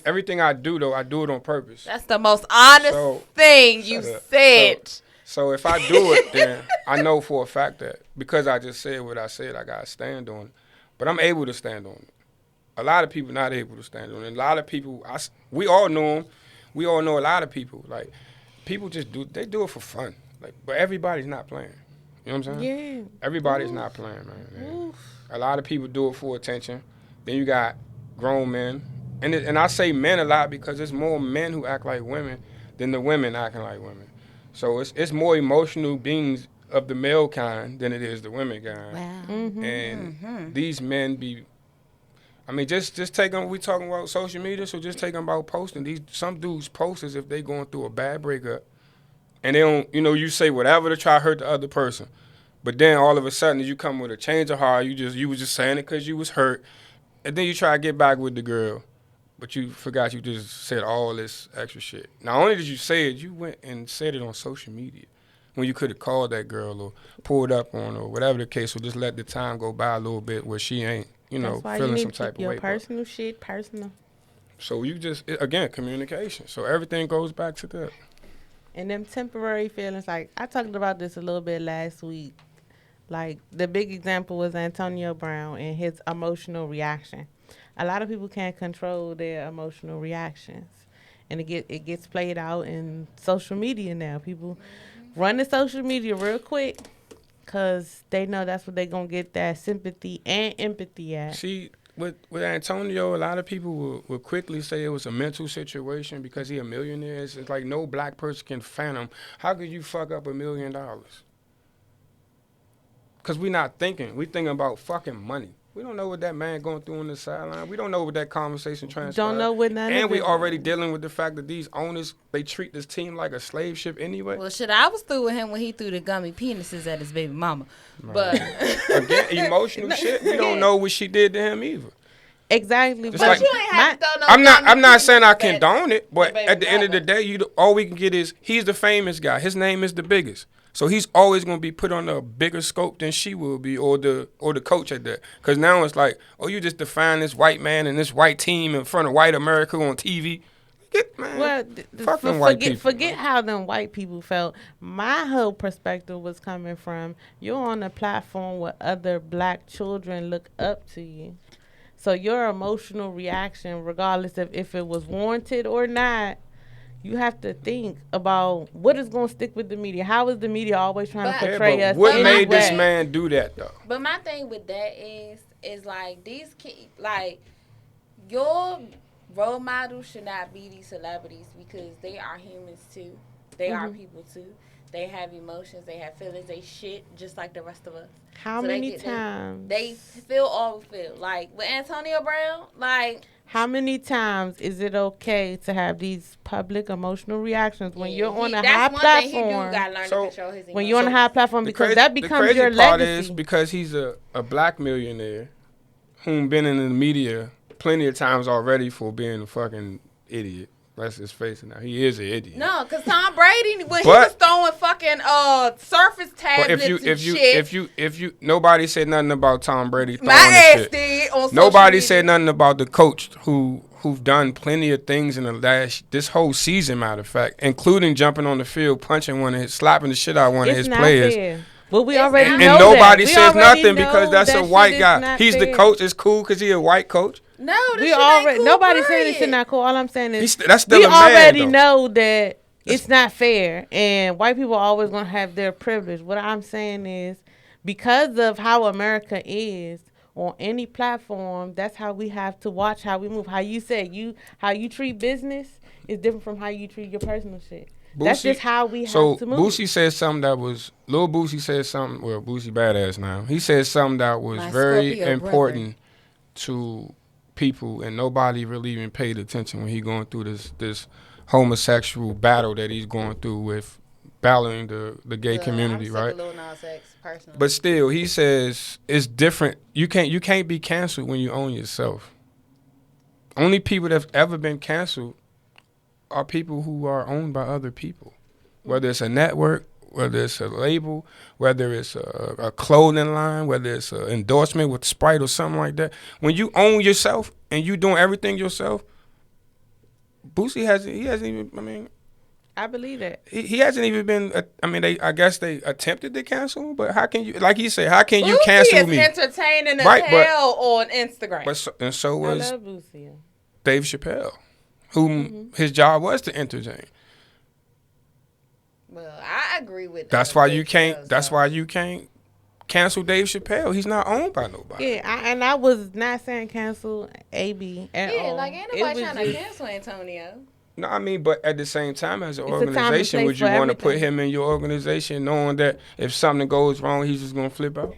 Everything I do, though, I do it on purpose. That's the most honest thing you said. So if I do it, then I know for a fact that because I just said what I said, I got to stand on it. But I'm able to stand on it. A lot of people not able to stand on it. A lot of people, we all know them. We all know a lot of people. Like, people just do it for fun. Like, but everybody's not playing. You know what I'm saying? Yeah. Everybody's not playing, man. A lot of people do it for attention. Then you got grown men. And I say men a lot because there's more men who act like women than the women acting like women. So it's more emotional beings of the male kind than it is the women kind. Wow. Mm-hmm. And these men be, I mean, just take them, we talking about social media, so just take them about posting. Some dudes post as if they going through a bad breakup. And they don't, you say whatever to try to hurt the other person. But then all of a sudden you come with a change of heart, you was just saying it because you was hurt. And then you try to get back with the girl. But you forgot you just said all this extra shit. Not only did you say it, you went and said it on social media when you could have called that girl or pulled up on her or whatever the case, or just let the time go by a little bit where she ain't, feeling some type of way. Your personal shit personal. So you just, again, communication. So everything goes back to that. And them temporary feelings, like I talked about this a little bit last week. Like, the big example was Antonio Brown and his emotional reaction. A lot of people can't control their emotional reactions, and it gets played out in social media now. People run to social media real quick because they know that's what they're going to get that sympathy and empathy at. See, with Antonio, a lot of people will quickly say it was a mental situation because he a millionaire. It's like no black person can fathom. How could you fuck up $1 million? Because we're not thinking. We're thinking about fucking money. We don't know what that man going through on the sideline. We don't know what that conversation transpired. Don't know what none of it. And we already dealing with the fact that these owners, they treat this team like a slave ship anyway. Well, shit, I was through with him when he threw the gummy penises at his baby mama. Right. But again, emotional shit. We don't know what she did to him either. Exactly. But you ain't have to throw no I'm not saying I can condone it, but at the end of the day, all we can get is he's the famous guy. His name is the biggest. So he's always going to be put on a bigger scope than she will be, or the coach at that. Because now it's like, oh, you just define this white man and this white team in front of white America on TV. Forget how them white people felt. My whole perspective was coming from, you're on a platform where other black children look up to you. So your emotional reaction, regardless of if it was warranted or not, you have to think about what is going to stick with the media. How is the media always trying to portray us? What made this man do that, though? But my thing with that is like these kids, like your role models should not be these celebrities because they are humans too. They are people too. They have emotions. They have feelings. They shit just like the rest of us. How many times? They feel all we feel. Like with Antonio Brown, like. How many times is it okay to have these public emotional reactions when you're on a high platform? When you're on a high platform, because that becomes your legacy. The crazy part is because he's a black millionaire who's been in the media plenty of times already for being a fucking idiot. Let's just face it now. He is an idiot. No, because Tom Brady, when he was throwing fucking surface tablets if you nobody said nothing about Tom Brady throwing my ass shit. did on Nobody said nothing about the coach who've done plenty of things in this whole season, matter of fact, including jumping on the field, slapping the shit out of one of his players. Fair. But we already know and nobody says nothing because that's a white guy. He's the coach. It's cool because he's a white coach. No, this ain't cool. Nobody said this shit not cool. All I'm saying is that's still we a man, already though. know that it's not fair, and white people are always gonna have their privilege. What I'm saying is, because of how America is on any platform, that's how we have to watch how we move. How you said how you treat business is different from how you treat your personal shit. That's just how we have to move. Boosie said something that was Lil Boosie said something. Well, Boosie badass now. He said something that was very important to people, and nobody really even paid attention when he going through this homosexual battle that he's going through with battling the gay community, right? Lil Nas X, personally. But still, he says it's different. You can't be canceled when you own yourself. Only people that've ever been canceled are people who are owned by other people, whether it's a network, whether it's a label, whether it's a clothing line, whether it's an endorsement with Sprite or something like that. When you own yourself and you doing everything yourself, Boosie hasn't even, I mean. I believe that. He hasn't even been, I guess they attempted to cancel him, but how can you, like he said, how can you cancel me? Boosie is entertaining as hell on Instagram. So was I love Boosie. Dave Chappelle, whom his job was to entertain. Well, I agree with that. That's why you can't. That's why you can't cancel Dave Chappelle. He's not owned by nobody. Yeah, I was not saying cancel AB at all. Yeah, like ain't nobody trying to cancel Antonio. No, I mean, but at the same time, as an organization, would you want to put him in your organization, knowing that if something goes wrong, he's just gonna flip out?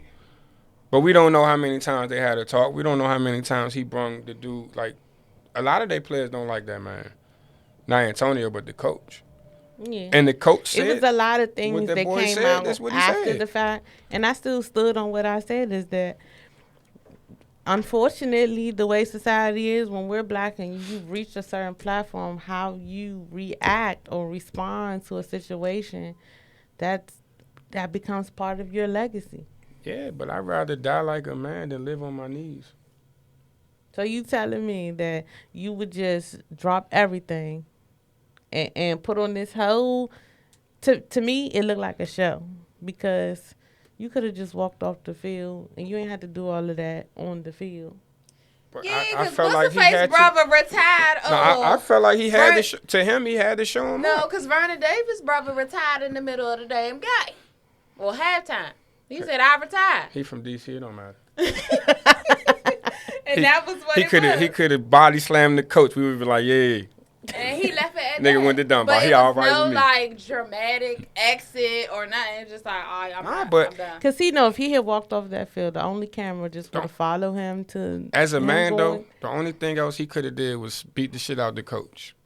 But we don't know how many times they had a talk. We don't know how many times he brung the dude. Like a lot of their players don't like that man. Not Antonio, but the coach. Yeah. And the coach said it was a lot of things that came out after the fact, and I still stood on what I said, is that unfortunately the way society is, when we're black and you've reached a certain platform, how you react or respond to a situation, that becomes part of your legacy. Yeah, but I'd rather die like a man than live on my knees. So you telling me that you would just drop everything and put on this whole, to me, it looked like a show, because you could have just walked off the field and you ain't had to do all of that on the field. But yeah, because what's-the-face brother retired. No, I felt like he had to, to him, he had to show him. No, because Vernon Davis' brother retired in the middle of the damn game. Well, halftime. He said, I retired. He from D.C., it don't matter. And that was what he could have body slammed the coach. We would be like, yeah. And he left it at that. Nigga went to Dunbar. But He it all was right no with me. like dramatic exit or nothing. It's just like, all right, I'm done. Because he know if he had walked off that field, the only camera just would have followed him to. As a man, though, the only thing else he could have did was beat the shit out the coach.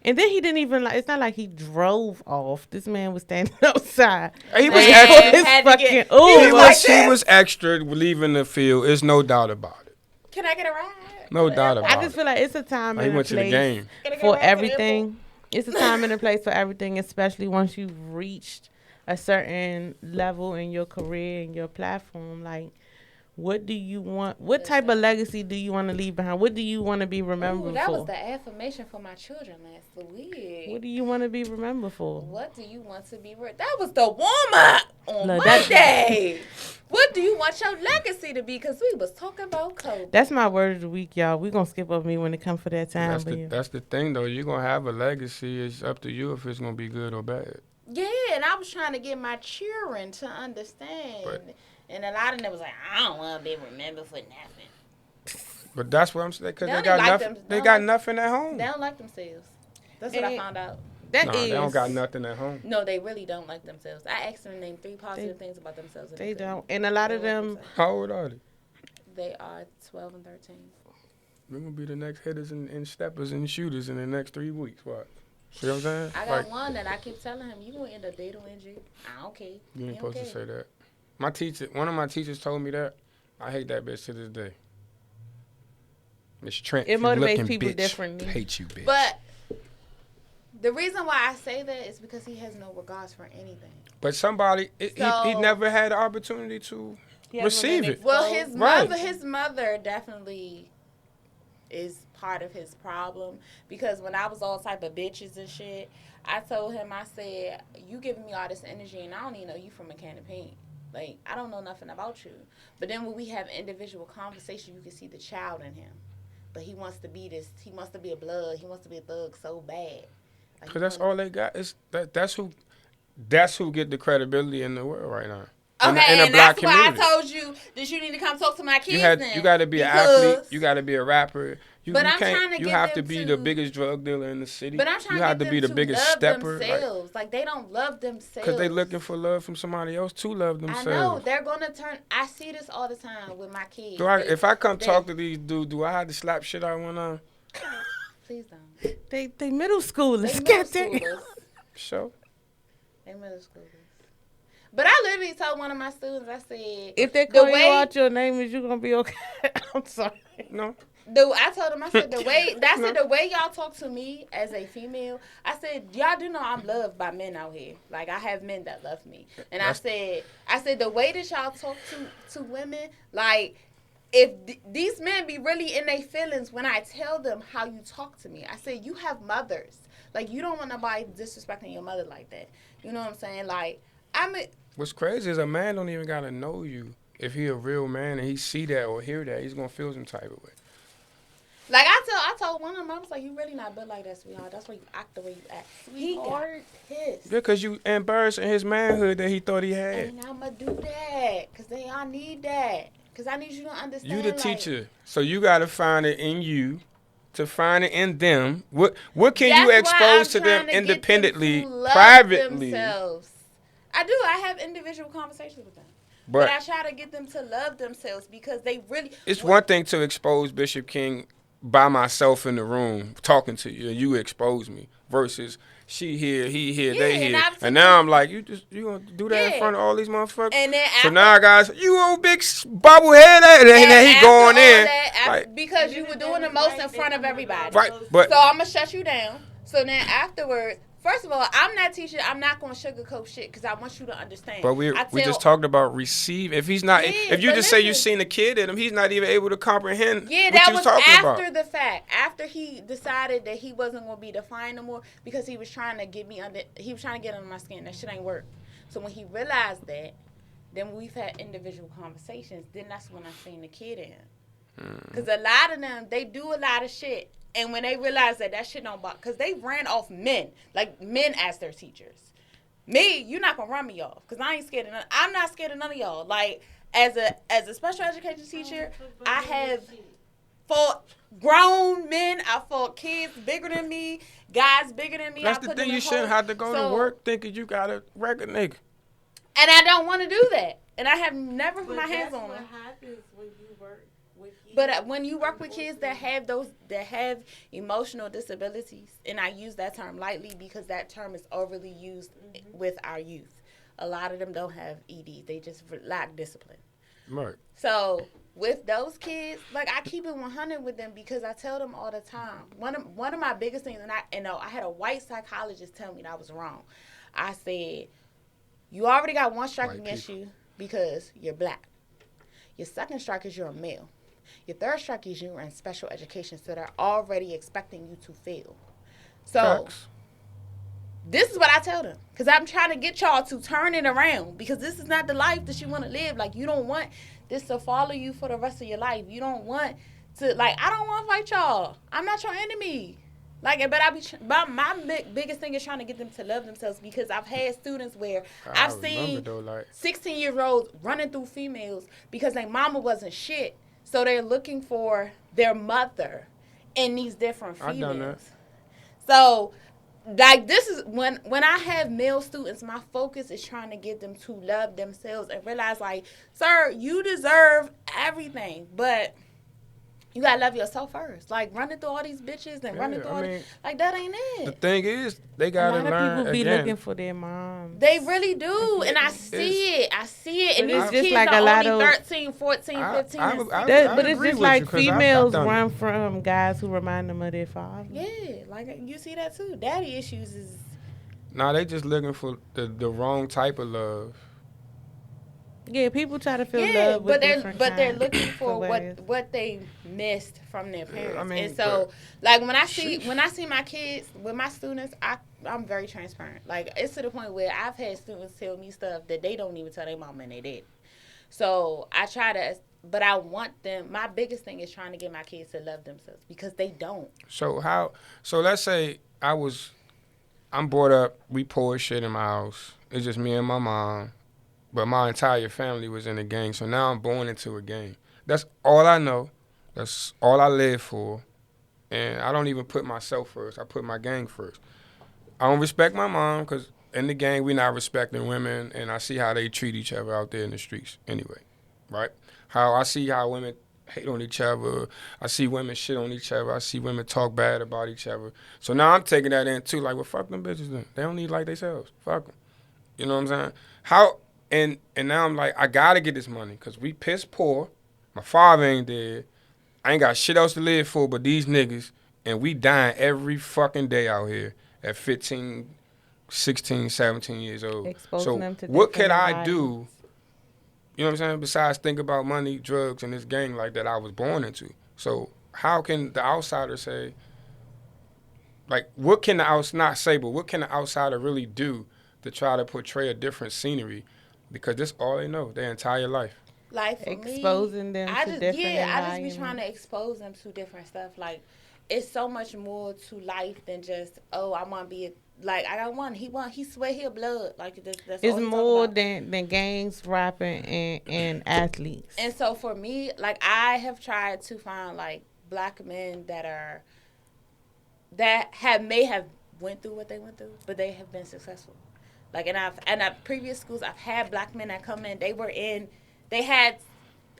And then he didn't even it's not like he drove off. This man was standing outside. He was extra. He was extra leaving the field. There's no doubt about it. Can I get a ride? No doubt about it. I just feel like it's a time and a went to the place game. for everything. It's a time and a place for everything, especially once you've reached a certain level in your career and your platform. Like, what do you want? What type of legacy do you want to leave behind? What do you want to be remembered for? That was the affirmation for my children last week. What do you want to be remembered for? What do you want to be? That was the warm-up on Monday. What do you want your legacy to be? Because we was talking about Kobe. That's my word of the week, y'all. We're going to skip over me when it comes for that time. That's the thing, though. You're going to have a legacy. It's up to you if it's going to be good or bad. Yeah, and I was trying to get my children to understand. And a lot of them was like, I don't want to be remembered for nothing. But that's what I'm saying, because they got nothing at home. They don't like themselves. That's what I found out. They don't got nothing at home. No, they really don't like themselves. I asked them to name 3 positive things about themselves. They don't. And a lot of them. How old are they? They are 12 and 13. We're going to be the next hitters and steppers and shooters in the next 3 weeks. What? See what I'm saying? I got one that I keep telling him, you going to end up dating NG. I don't care. You ain't supposed to say that. One of my teachers told me that. I hate that bitch to this day. Miss Trent, it motivates people bitch, differently. Hate you, bitch. But the reason why I say that is because he has no regards for anything. But he never had the opportunity to receive it. Well, his mother definitely is part of his problem, because when I was all type of bitches and shit, I told him, I said, you giving me all this energy and I don't even know you from a can of paint. Like, I don't know nothing about you. But then when we have individual conversation, you can see the child in him. But he wants to be this. He wants to be a blood. He wants to be a thug so bad. Because that's all they got. That's who get the credibility in the world right now. Okay, in a and black that's community. why I told you that you need to come talk to my kids. You got to be an athlete. You got to be a rapper. You have to be the biggest drug dealer in the city. But I'm trying you have to be the biggest stepper. Themselves. Like they don't love themselves. Because they looking for love from somebody else to love themselves. I know. They're going to turn. I see this all the time with my kids. If I come talk to these dudes, do I have to slap shit out one of them? Please don't. They middle schoolers. Sure. They middle schoolers. But I literally told one of my students, I said, if they call you out your name, is you gonna be okay? I'm sorry. No. I told them, I said, the way y'all talk to me as a female, I said, y'all do know I'm loved by men out here. Like, I have men that love me. And I said, the way that y'all talk to women, like, if these men be really in their feelings when I tell them how you talk to me. I said, you have mothers. Like, you don't want nobody disrespecting your mother like that. You know what I'm saying? Like, what's crazy is a man don't even gotta know you. If he a real man and he see that or hear that, he's gonna feel some type of way. Like I told one of them, I was like, you really not built like that, sweetheart. That's why you act the way you act. He got pissed. Yeah, because you embarrassing his manhood that he thought he had. And I'm going to do that because I need that. Because I need you to understand. You the teacher. So you got to find it in you to find it in them. What can you expose to them independently, privately? Themselves. I do. I have individual conversations with them. But I try to get them to love themselves because they really... It's one thing to expose Bishop King by myself in the room talking to you and you expose me versus she here, he here, they here. And now I'm like, you gonna do that in front of all these motherfuckers? And then so now guys, you old big bobblehead, and then he going in. Because you were doing the most in front of everybody. Right, but... So I'm going to shut you down. So then afterwards... First of all, I'm not teaching. I'm not going to sugarcoat shit because I want you to understand. But we just talked about receive. If he's not, if you just say you seen a kid in him, he's not even able to comprehend. Yeah, what that you was talking after about. The fact. After he decided that he wasn't going to be defined no more because he was trying to get me under. He was trying to get under my skin. That shit ain't work. So when he realized that, then we've had individual conversations. Then that's when I seen the kid in him. Because a lot of them, they do a lot of shit. And when they realize that shit don't bother, because they ran off men, like men as their teachers. Me, you're not going to run me off, because I ain't scared of none. I'm not scared of none of y'all. Like, as a special education teacher, I fought grown men. I fought kids bigger than me, guys bigger than me. That's the thing. You shouldn't have to go to work thinking you got a record nigga. And I don't want to do that. And I have never put my hands on them. What happens when you work with kids? But when you work with kids that have emotional disabilities, and I use that term lightly because that term is overly used with our youth. A lot of them don't have ED. They just lack discipline. Right. So with those kids, like I keep it 100 with them because I tell them all the time. One of my biggest things, and I had a white psychologist tell me that I was wrong. I said, you already got one strike against you because you're black. Your second strike is you're a male. Your third strike is you're in special education, so they're already expecting you to fail. So this is what I tell them, because I'm trying to get y'all to turn it around, because this is not the life that you want to live. Like, you don't want this to follow you for the rest of your life. You don't want to, like, I don't want to fight y'all. I'm not your enemy. Like, but my biggest thing is trying to get them to love themselves, because I've had students where I've seen 16-year-olds running through females because their mama wasn't shit. So they're looking for their mother in these different females. I've done that. So, like, this is when I have male students, my focus is trying to get them to love themselves and realize, like, sir, you deserve everything, but you gotta love yourself first. Like, running through all these bitches and running through all these, like, that ain't it. The thing is, they gotta learn. A lot of people be looking for their moms. They really do, and I see it. And these just kids like are a lot only of 13, 14, 15. But it's just like females run from guys who remind them of their father. Yeah, like, you see that too. Daddy issues is. Nah, they just looking for the wrong type of love. Yeah, people try to feel love with they're looking for what they missed from their parents. I mean, and so, like, when I see my kids with my students, I'm very transparent. Like, it's to the point where I've had students tell me stuff that they don't even tell their mom and they did. So I try to, but I want them. My biggest thing is trying to get my kids to love themselves, because they don't. So let's say I'm brought up, we poor as shit in my house. It's just me and my mom. But my entire family was in a gang, so now I'm born into a gang. That's all I know. That's all I live for. And I don't even put myself first. I put my gang first. I don't respect my mom, because in the gang, we're not respecting women, and I see how they treat each other out there in the streets anyway, right? I see how women hate on each other. I see women shit on each other. I see women talk bad about each other. So now I'm taking that in, too. Like, well, fuck them bitches then. They don't need like themselves. Fuck them. You know what I'm saying? And now I'm like, I got to get this money, because we piss poor. My father ain't dead. I ain't got shit else to live for but these niggas. And we dying every fucking day out here at 15, 16, 17 years old. Exposing them to what could I do, you know what I'm saying, besides think about money, drugs, and this gang like that I was born into? So how can the outsider say, like, what can the outsider really do to try to portray a different scenery? Because that's all they know their entire life. Like, for exposing them to different I just be trying to expose them to different stuff. Like, it's so much more to life than just, oh, I want to be I got one. He swear he a blood. Like, that's it's more than gangs, rapping, and athletes. And so for me, like, I have tried to find, like, black men that may have went through what they went through, but they have been successful. Like, and at previous schools, I've had black men that come in. They had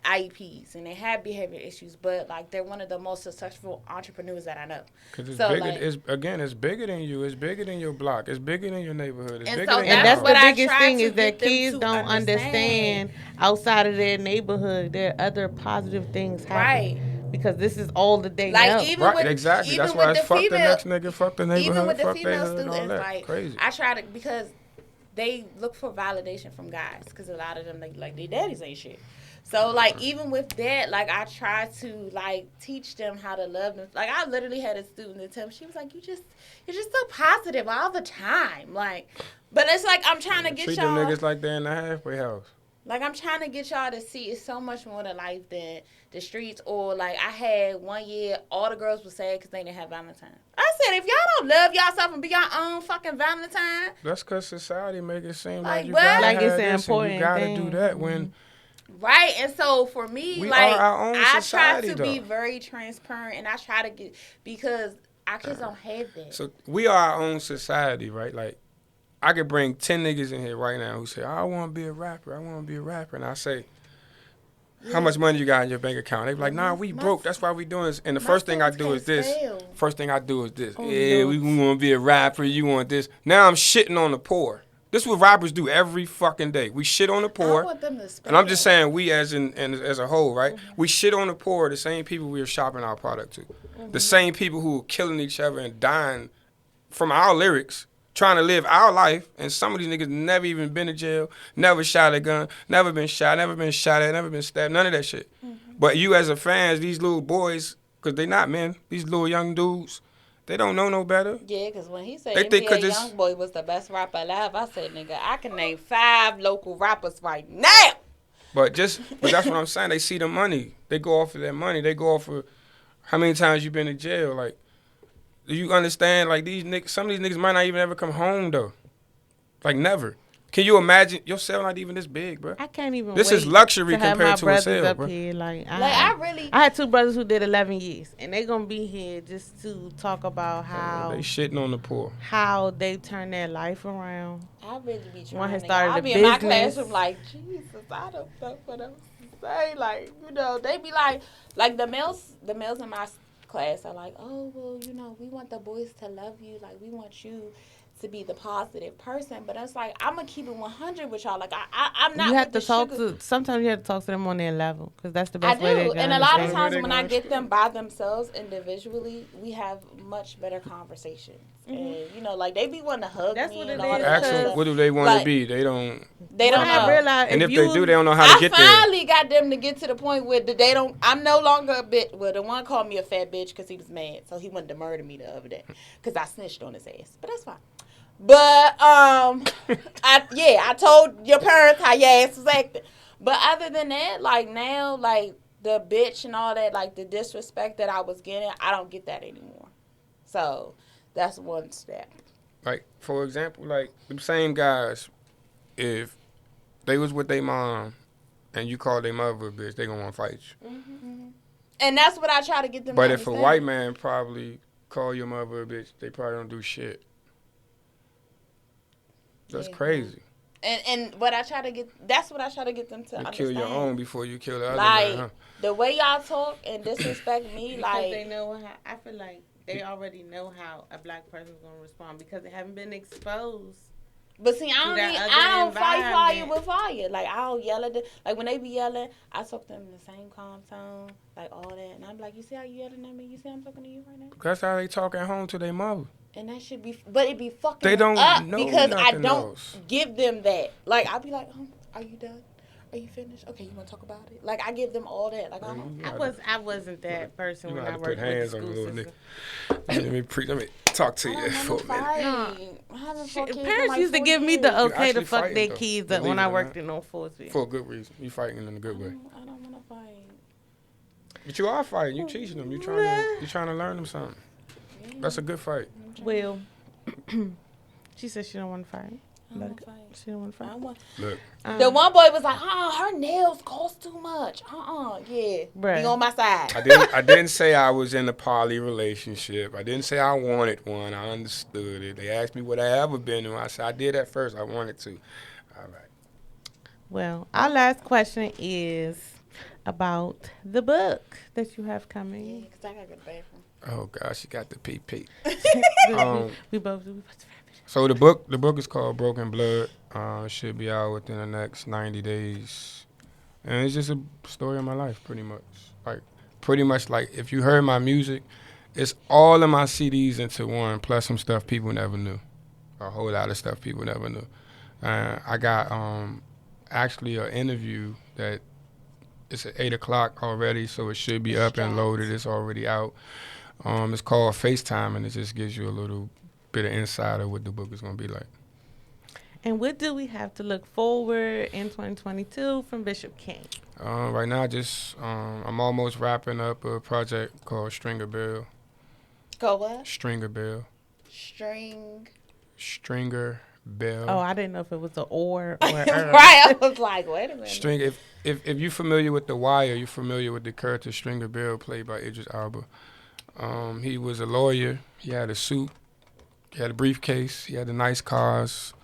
IEPs and they had behavior issues, but, like, they're one of the most successful entrepreneurs that I know. Because it's bigger than you. It's bigger than your block. It's bigger than your neighborhood. And that's the biggest thing, is that kids don't understand outside of their neighborhood, there are other positive things happening. Right. Because this is all that they know. Exactly. That's why it's fuck the next nigga, fuck the neighborhood, even with the fuck female students, all that. Like, crazy. I try to, because they look for validation from guys, because a lot of them, like, their daddies ain't shit. So, like, even with that, like, I try to, like, teach them how to love them. Like, I literally had a student that tell me, she was like, you're just so positive all the time. Like, but it's like, I'm trying to get treat y'all. Treat them niggas like they're in the halfway house. Like, I'm trying to get y'all to see it's so much more to life than the streets. Or, like, I had one year, all the girls were sad because they didn't have Valentine's. I said, if y'all don't love yourself and be your own fucking Valentine. That's because society make it seem like you gotta have it's this important and you gotta thing. do that when Right, and so for me, we like, are our own I society, try to be though. very transparent, and I try to get, because our kids don't have that. So we are our own society, right? Like, I could bring 10 niggas in here right now who say, I want to be a rapper. I want to be a rapper. And I say, how much money you got in your bank account? They be like, nah, we broke. That's why we doing this. And the first thing I do is this. First thing I do is this. Yeah, we want to be a rapper. You want this. Now I'm shitting on the poor. This is what rappers do every fucking day. We shit on the poor. I want them to spend and I'm just saying we as a whole, right? Mm-hmm. We shit on the poor, the same people we are shopping our product to. Mm-hmm. The same people who are killing each other and dying from our lyrics, trying to live our life, and some of these niggas never even been to jail, never shot a gun, never been shot at, never been stabbed, none of that shit. Mm-hmm. But you as a fans, these little boys, because they not men, these little young dudes, they don't know no better. Yeah, because when he said NBA Youngboy was the best rapper alive, I said, nigga, I can name 5 local rappers right now. But that's what I'm saying. They see the money. They go off of that money. They go off of how many times you been in jail. Like, do you understand? Like, these niggas, some of these niggas might not even ever come home, though. Like, never. Can you imagine? Your cell not even this big, bro. I can't even. This is luxury compared to a cell, bro. Here. I had 2 brothers who did 11 years, and they gonna be here just to talk about how they shitting on the poor, how they turn their life around. I really be trying. One has started a business. In my classroom like, Jesus, I don't know what else to say. Like, you know, they be like the males in my class are like, oh, well, you know, we want the boys to love you. Like, we want you to be the positive person, but it's like, I'm gonna keep it 100 with y'all. Like, I'm not. You have to talk to. Sometimes you have to talk to them on their level, because that's the best way. I do, and a lot of times when I get them by themselves individually, we have much better conversations. Mm-hmm. And you know, like, they be wanting to hug me. What and it all is. That what do they want to be? They don't. They don't know. Realize and if they do, they don't know how to get there. I finally got them to get to the point where they don't. I'm no longer a bitch. Well, the one called me a fat bitch because he was mad, so he wanted to murder me the other day because I snitched on his ass. But that's fine. But I told your parents how your ass was acting. But other than that, like, now, like, the bitch and all that, like, the disrespect that I was getting, I don't get that anymore. So that's one step. Like, for example, like, the same guys, if they was with their mom and you called their mother a bitch, they gonna want to fight you. Mm-hmm. And that's what I try to get them to understand. But if a white man probably call your mother a bitch, they probably don't do shit. That's crazy. And what I try to get, that's what I try to get them to understand. Kill your own before you kill the other man, huh? The way y'all talk and disrespect me, like, they know how. I feel like they already know how a black person's gonna respond because they haven't been exposed. But see, I don't fight fire with fire. Like, I don't yell at them. Like, when they be yelling, I talk to them in the same calm tone, like, all that. And I'm like, you see how you yelling at me? You see I'm talking to you right now? That's how they talk at home to their mother. And that should be, but it be fucking they don't up know because I don't else. give them that. Like, I'll be like, are you done? Are you finished? Okay, you want to talk about it? Like, I give them all that. Like, I wasn't that person when I worked with the school system. Let me talk to you for a minute. Parents used to give me the okay to fuck their kids up when I worked in on Force. For a good reason. You fighting in a good way. I don't want to fight. But you are fighting. You teaching them. You trying to learn them something. That's a good fight. Well, she said she don't want to fight. She don't want to fight. Look. The one boy was like, her nails cost too much. Yeah. Bruh. Be on my side. I didn't say I was in a poly relationship. I didn't say I wanted one. I understood it. They asked me would I ever been in one. I said I did at first. I wanted to. All right. Well, our last question is about the book that you have coming. Yeah, because I got to go to the bathroom. Oh gosh, you got the PP. We both do. So the book is called Broken Blood. It should be out within the next 90 days, and it's just a story of my life, pretty much. Like if you heard my music, it's all of my CDs into one, plus some stuff people never knew, a whole lot of stuff people never knew. I got actually an interview that it's at 8:00 already, so it should be up and loaded. It's already out. It's called FaceTime, and it just gives you a little bit of insight of what the book is going to be like. And what do we have to look forward in 2022 from Bishop King? Right now, I'm almost wrapping up a project called Stringer Bell. Go what? Stringer Bell. Stringer bell. Oh, I didn't know if it was an or right. I was like, wait a minute. String. If you're familiar with The Wire, you're familiar with the character Stringer Bell, played by Idris Elba. He was a lawyer. He had a suit. He had a briefcase. He had the nice cars.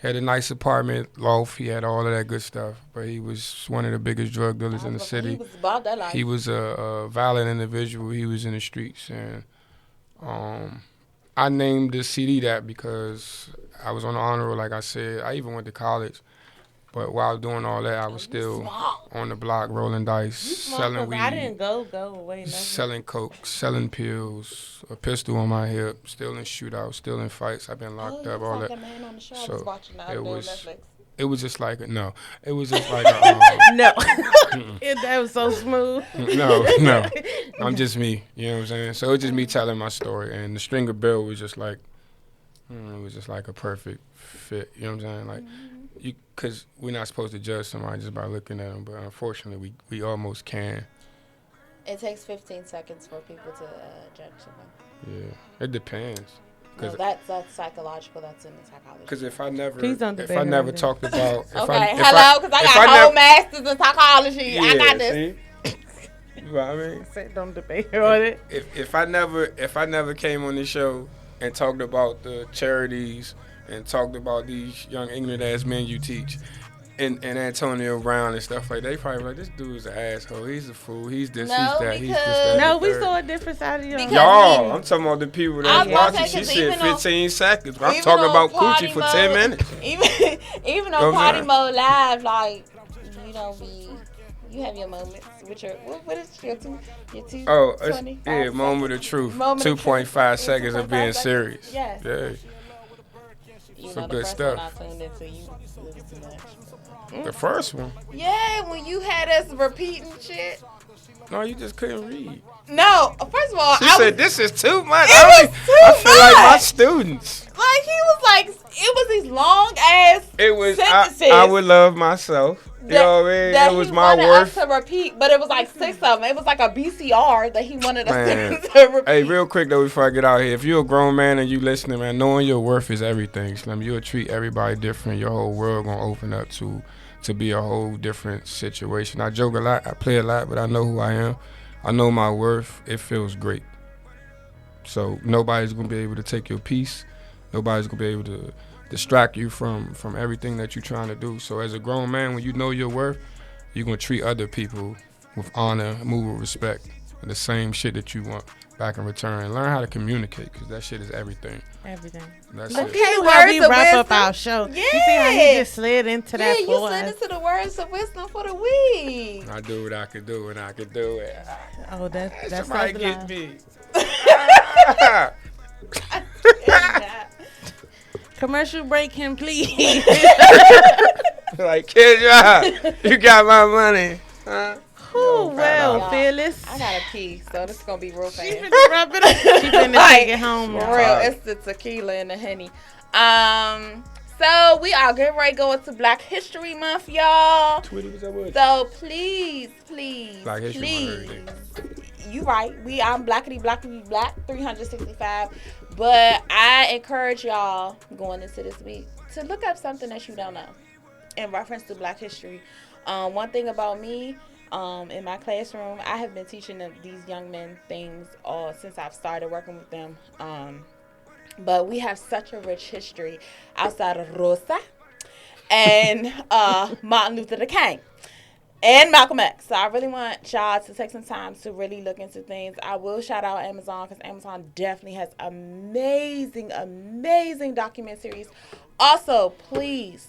He had a nice apartment, loft. He had all of that good stuff. But he was one of the biggest drug dealers in the city. He was about that life. He was a violent individual. He was in the streets. And I named the CD that because I was on the honor roll, like I said. I even went to college. But while doing all that, I was still on the block rolling dice, selling weed. I didn't go away. Nothing. Selling coke, selling pills, a pistol on my hip, still in shootouts, still in fights. I've been locked up, all that. Man on the show. So I was watching that on Netflix. It was just like no. It was just like no. That was so smooth. No. I'm just me. You know what I'm saying? So it was just me telling my story, and the Stringer Bell was just like, it was just like a perfect fit. You know what I'm saying? Like. Because we're not supposed to judge somebody just by looking at them, but unfortunately, we almost can. It takes 15 seconds for people to judge someone. Yeah, it depends. No, that's psychological. That's in the psychology. Because if I never talked about, hello, because I got whole masters in psychology. Yeah, I got this. See? You know what I mean? Don't debate on it. If I never came on the show and talked about the charities. And talked about these young ignorant-ass men you teach. And Antonio Brown and stuff like that. They probably like, this dude's an asshole. He's a fool. He's this, he's that, he's this, that. No, we saw a different side of y'all. I'm talking about the people that's watching. She said 15 seconds. I'm talking about coochie for 10 minutes. Even on Party Mode Live, like, you have your moments with your, what is your two? Yeah, moment of truth. 2.5 seconds of being serious. Yes. Yeah. Some good stuff. The first one? Yeah, when you had us repeating shit. No, you just couldn't read. No, first of all, she said this is too much. I feel like my students. Like, he was like, it was these long ass sentences. I would love myself. You know what I mean? It was my worth. Us to repeat, but it was like 6 of them. It was like a VCR that he wanted us to repeat. Hey, real quick though, before I get out here, if you're a grown man and you listening, man, knowing your worth is everything. Slim, you'll treat everybody different. Your whole world gonna open up to be a whole different situation. I joke a lot, I play a lot, but I know who I am. I know my worth. It feels great. So nobody's gonna be able to take your peace. Nobody's gonna be able to distract you from everything that you're trying to do. So as a grown man, when you know your worth, you're going to treat other people with honor, move with respect, and the same shit that you want back in return. Learn how to communicate, because that shit is everything. Everything. That's it. How we wrap up our show. Yeah. You see how he just slid into that for us? Yeah, you slid into the words of wisdom for the week. I do what I could do, and I could do it. Oh, that's somebody get me. Commercial break him, please. Like, kid, you got my money. Huh? Well, Phyllis. I gotta pee, so this is gonna be real fast. She finna take it home. For real, it's the tequila and the Henny. So we are getting ready to go into Black History Month, y'all. So please, Black History Month. You right. I'm black 365. But I encourage y'all going into this week to look up something that you don't know in reference to Black history. One thing about me, in my classroom, I have been teaching these young men things since I've started working with them. But we have such a rich history outside of Rosa and Martin Luther King. And Malcolm X. So I really want y'all to take some time to really look into things. I will shout out Amazon, because Amazon definitely has amazing documentaries. Also, please,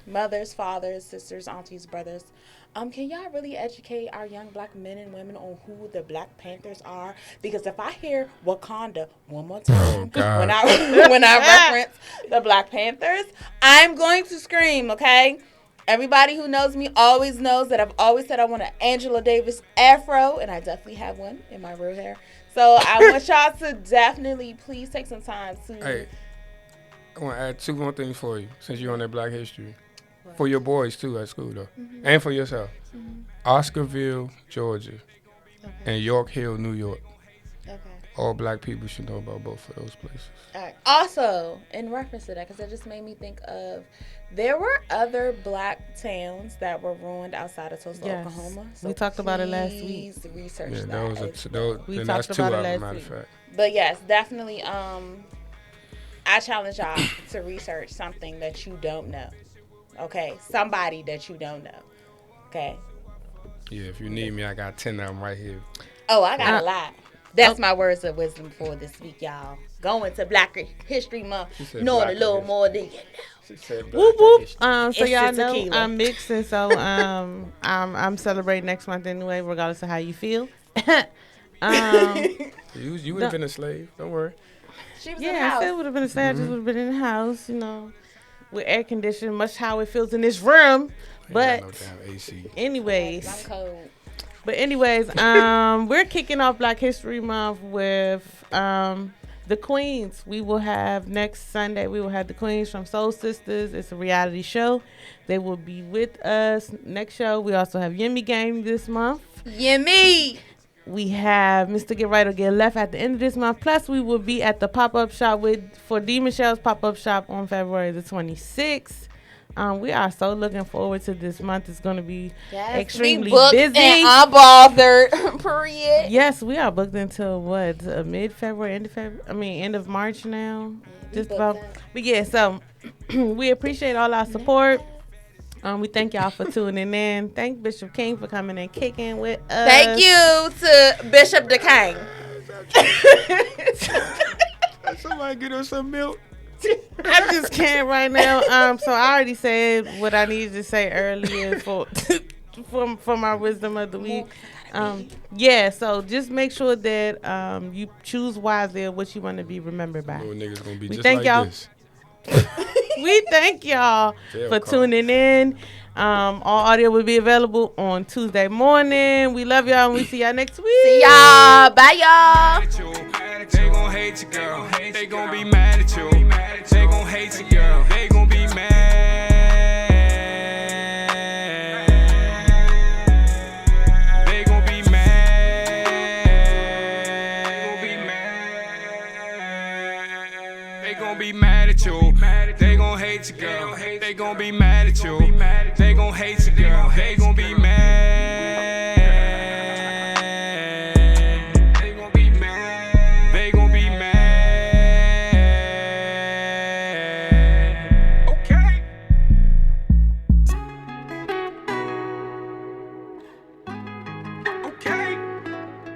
mothers, fathers, sisters, aunties, brothers, can y'all really educate our young Black men and women on who the Black Panthers are? Because if I hear Wakanda one more time when I reference the Black Panthers, I'm going to scream, okay? Everybody who knows me always knows that I've always said I want an Angela Davis afro, and I definitely have one in my real hair. So I want y'all to definitely please take some time to... Hey, I want to add 2 more things for you, since you're on that Black history. What? For your boys, too, at school, though. Mm-hmm. And for yourself. Mm-hmm. Oscarville, Georgia. Okay. And York Hill, New York. Okay. all black people should know about both of those places. Also, in reference to that, because it just made me think of, there were other black towns that were ruined outside of Tulsa, Oklahoma. So we talked about it last week. Research yeah, that. We that's talked two about of it them, last matter week. of fact. But yes, definitely. I challenge y'all to research something that you don't know. Okay, somebody that you don't know. Okay. Yeah, if you need me, I got 10 of them right here. Oh, I got a lot. That's my words of wisdom for this week, y'all. Going to Black History Month, knowing a little more than you know. She said Whoop whoop. History. So y'all It's the know tequila. I'm mixed, and so I'm celebrating next month anyway, regardless of how you feel. You would have been a slave. Don't worry. She was in the Yeah, I house. still would have been a slave. Just would have been in the house, with air conditioning, much how it feels in this room. But Ain't got no damn AC. anyways, I'm cold. We're kicking off Black History Month with the Queens. We will have next Sunday. We will have the Queens from Soul Sisters. It's a reality show. They will be with us next show. We also have Yimmy Game this month. Yummy. We have Mr. Get Right or Get Left at the end of this month. Plus, we will be at the pop-up shop for D. Michelle's pop-up shop on February the 26th. We are so looking forward to this month. It's going to be extremely busy. And unbothered. Period. Yes, we are booked until mid-February, end of March now. Just about. But yeah, so we appreciate all our support. We thank y'all for tuning in. Thank Bishop King for coming and kicking with us. Thank you to Bishop DeKang. Somebody get us some milk. I just can't right now. So I already said what I needed to say earlier for my wisdom of the week. So just make sure that you choose wisely of what you want to be remembered by. Little niggas gonna be We just thank like y'all. this. We thank y'all for tuning in. All audio will be available on Tuesday morning. We love y'all and we see y'all next week. See y'all. Bye, y'all. They gon' hate you, girl. They gon' be mad at you. They gon' hate you, girl. They gon' be mad. They gon' be mad. They gon' be mad at you. They gon' hate you, girl. They gon' be mad at you. They gon' hate you, girl. They gon' be mad.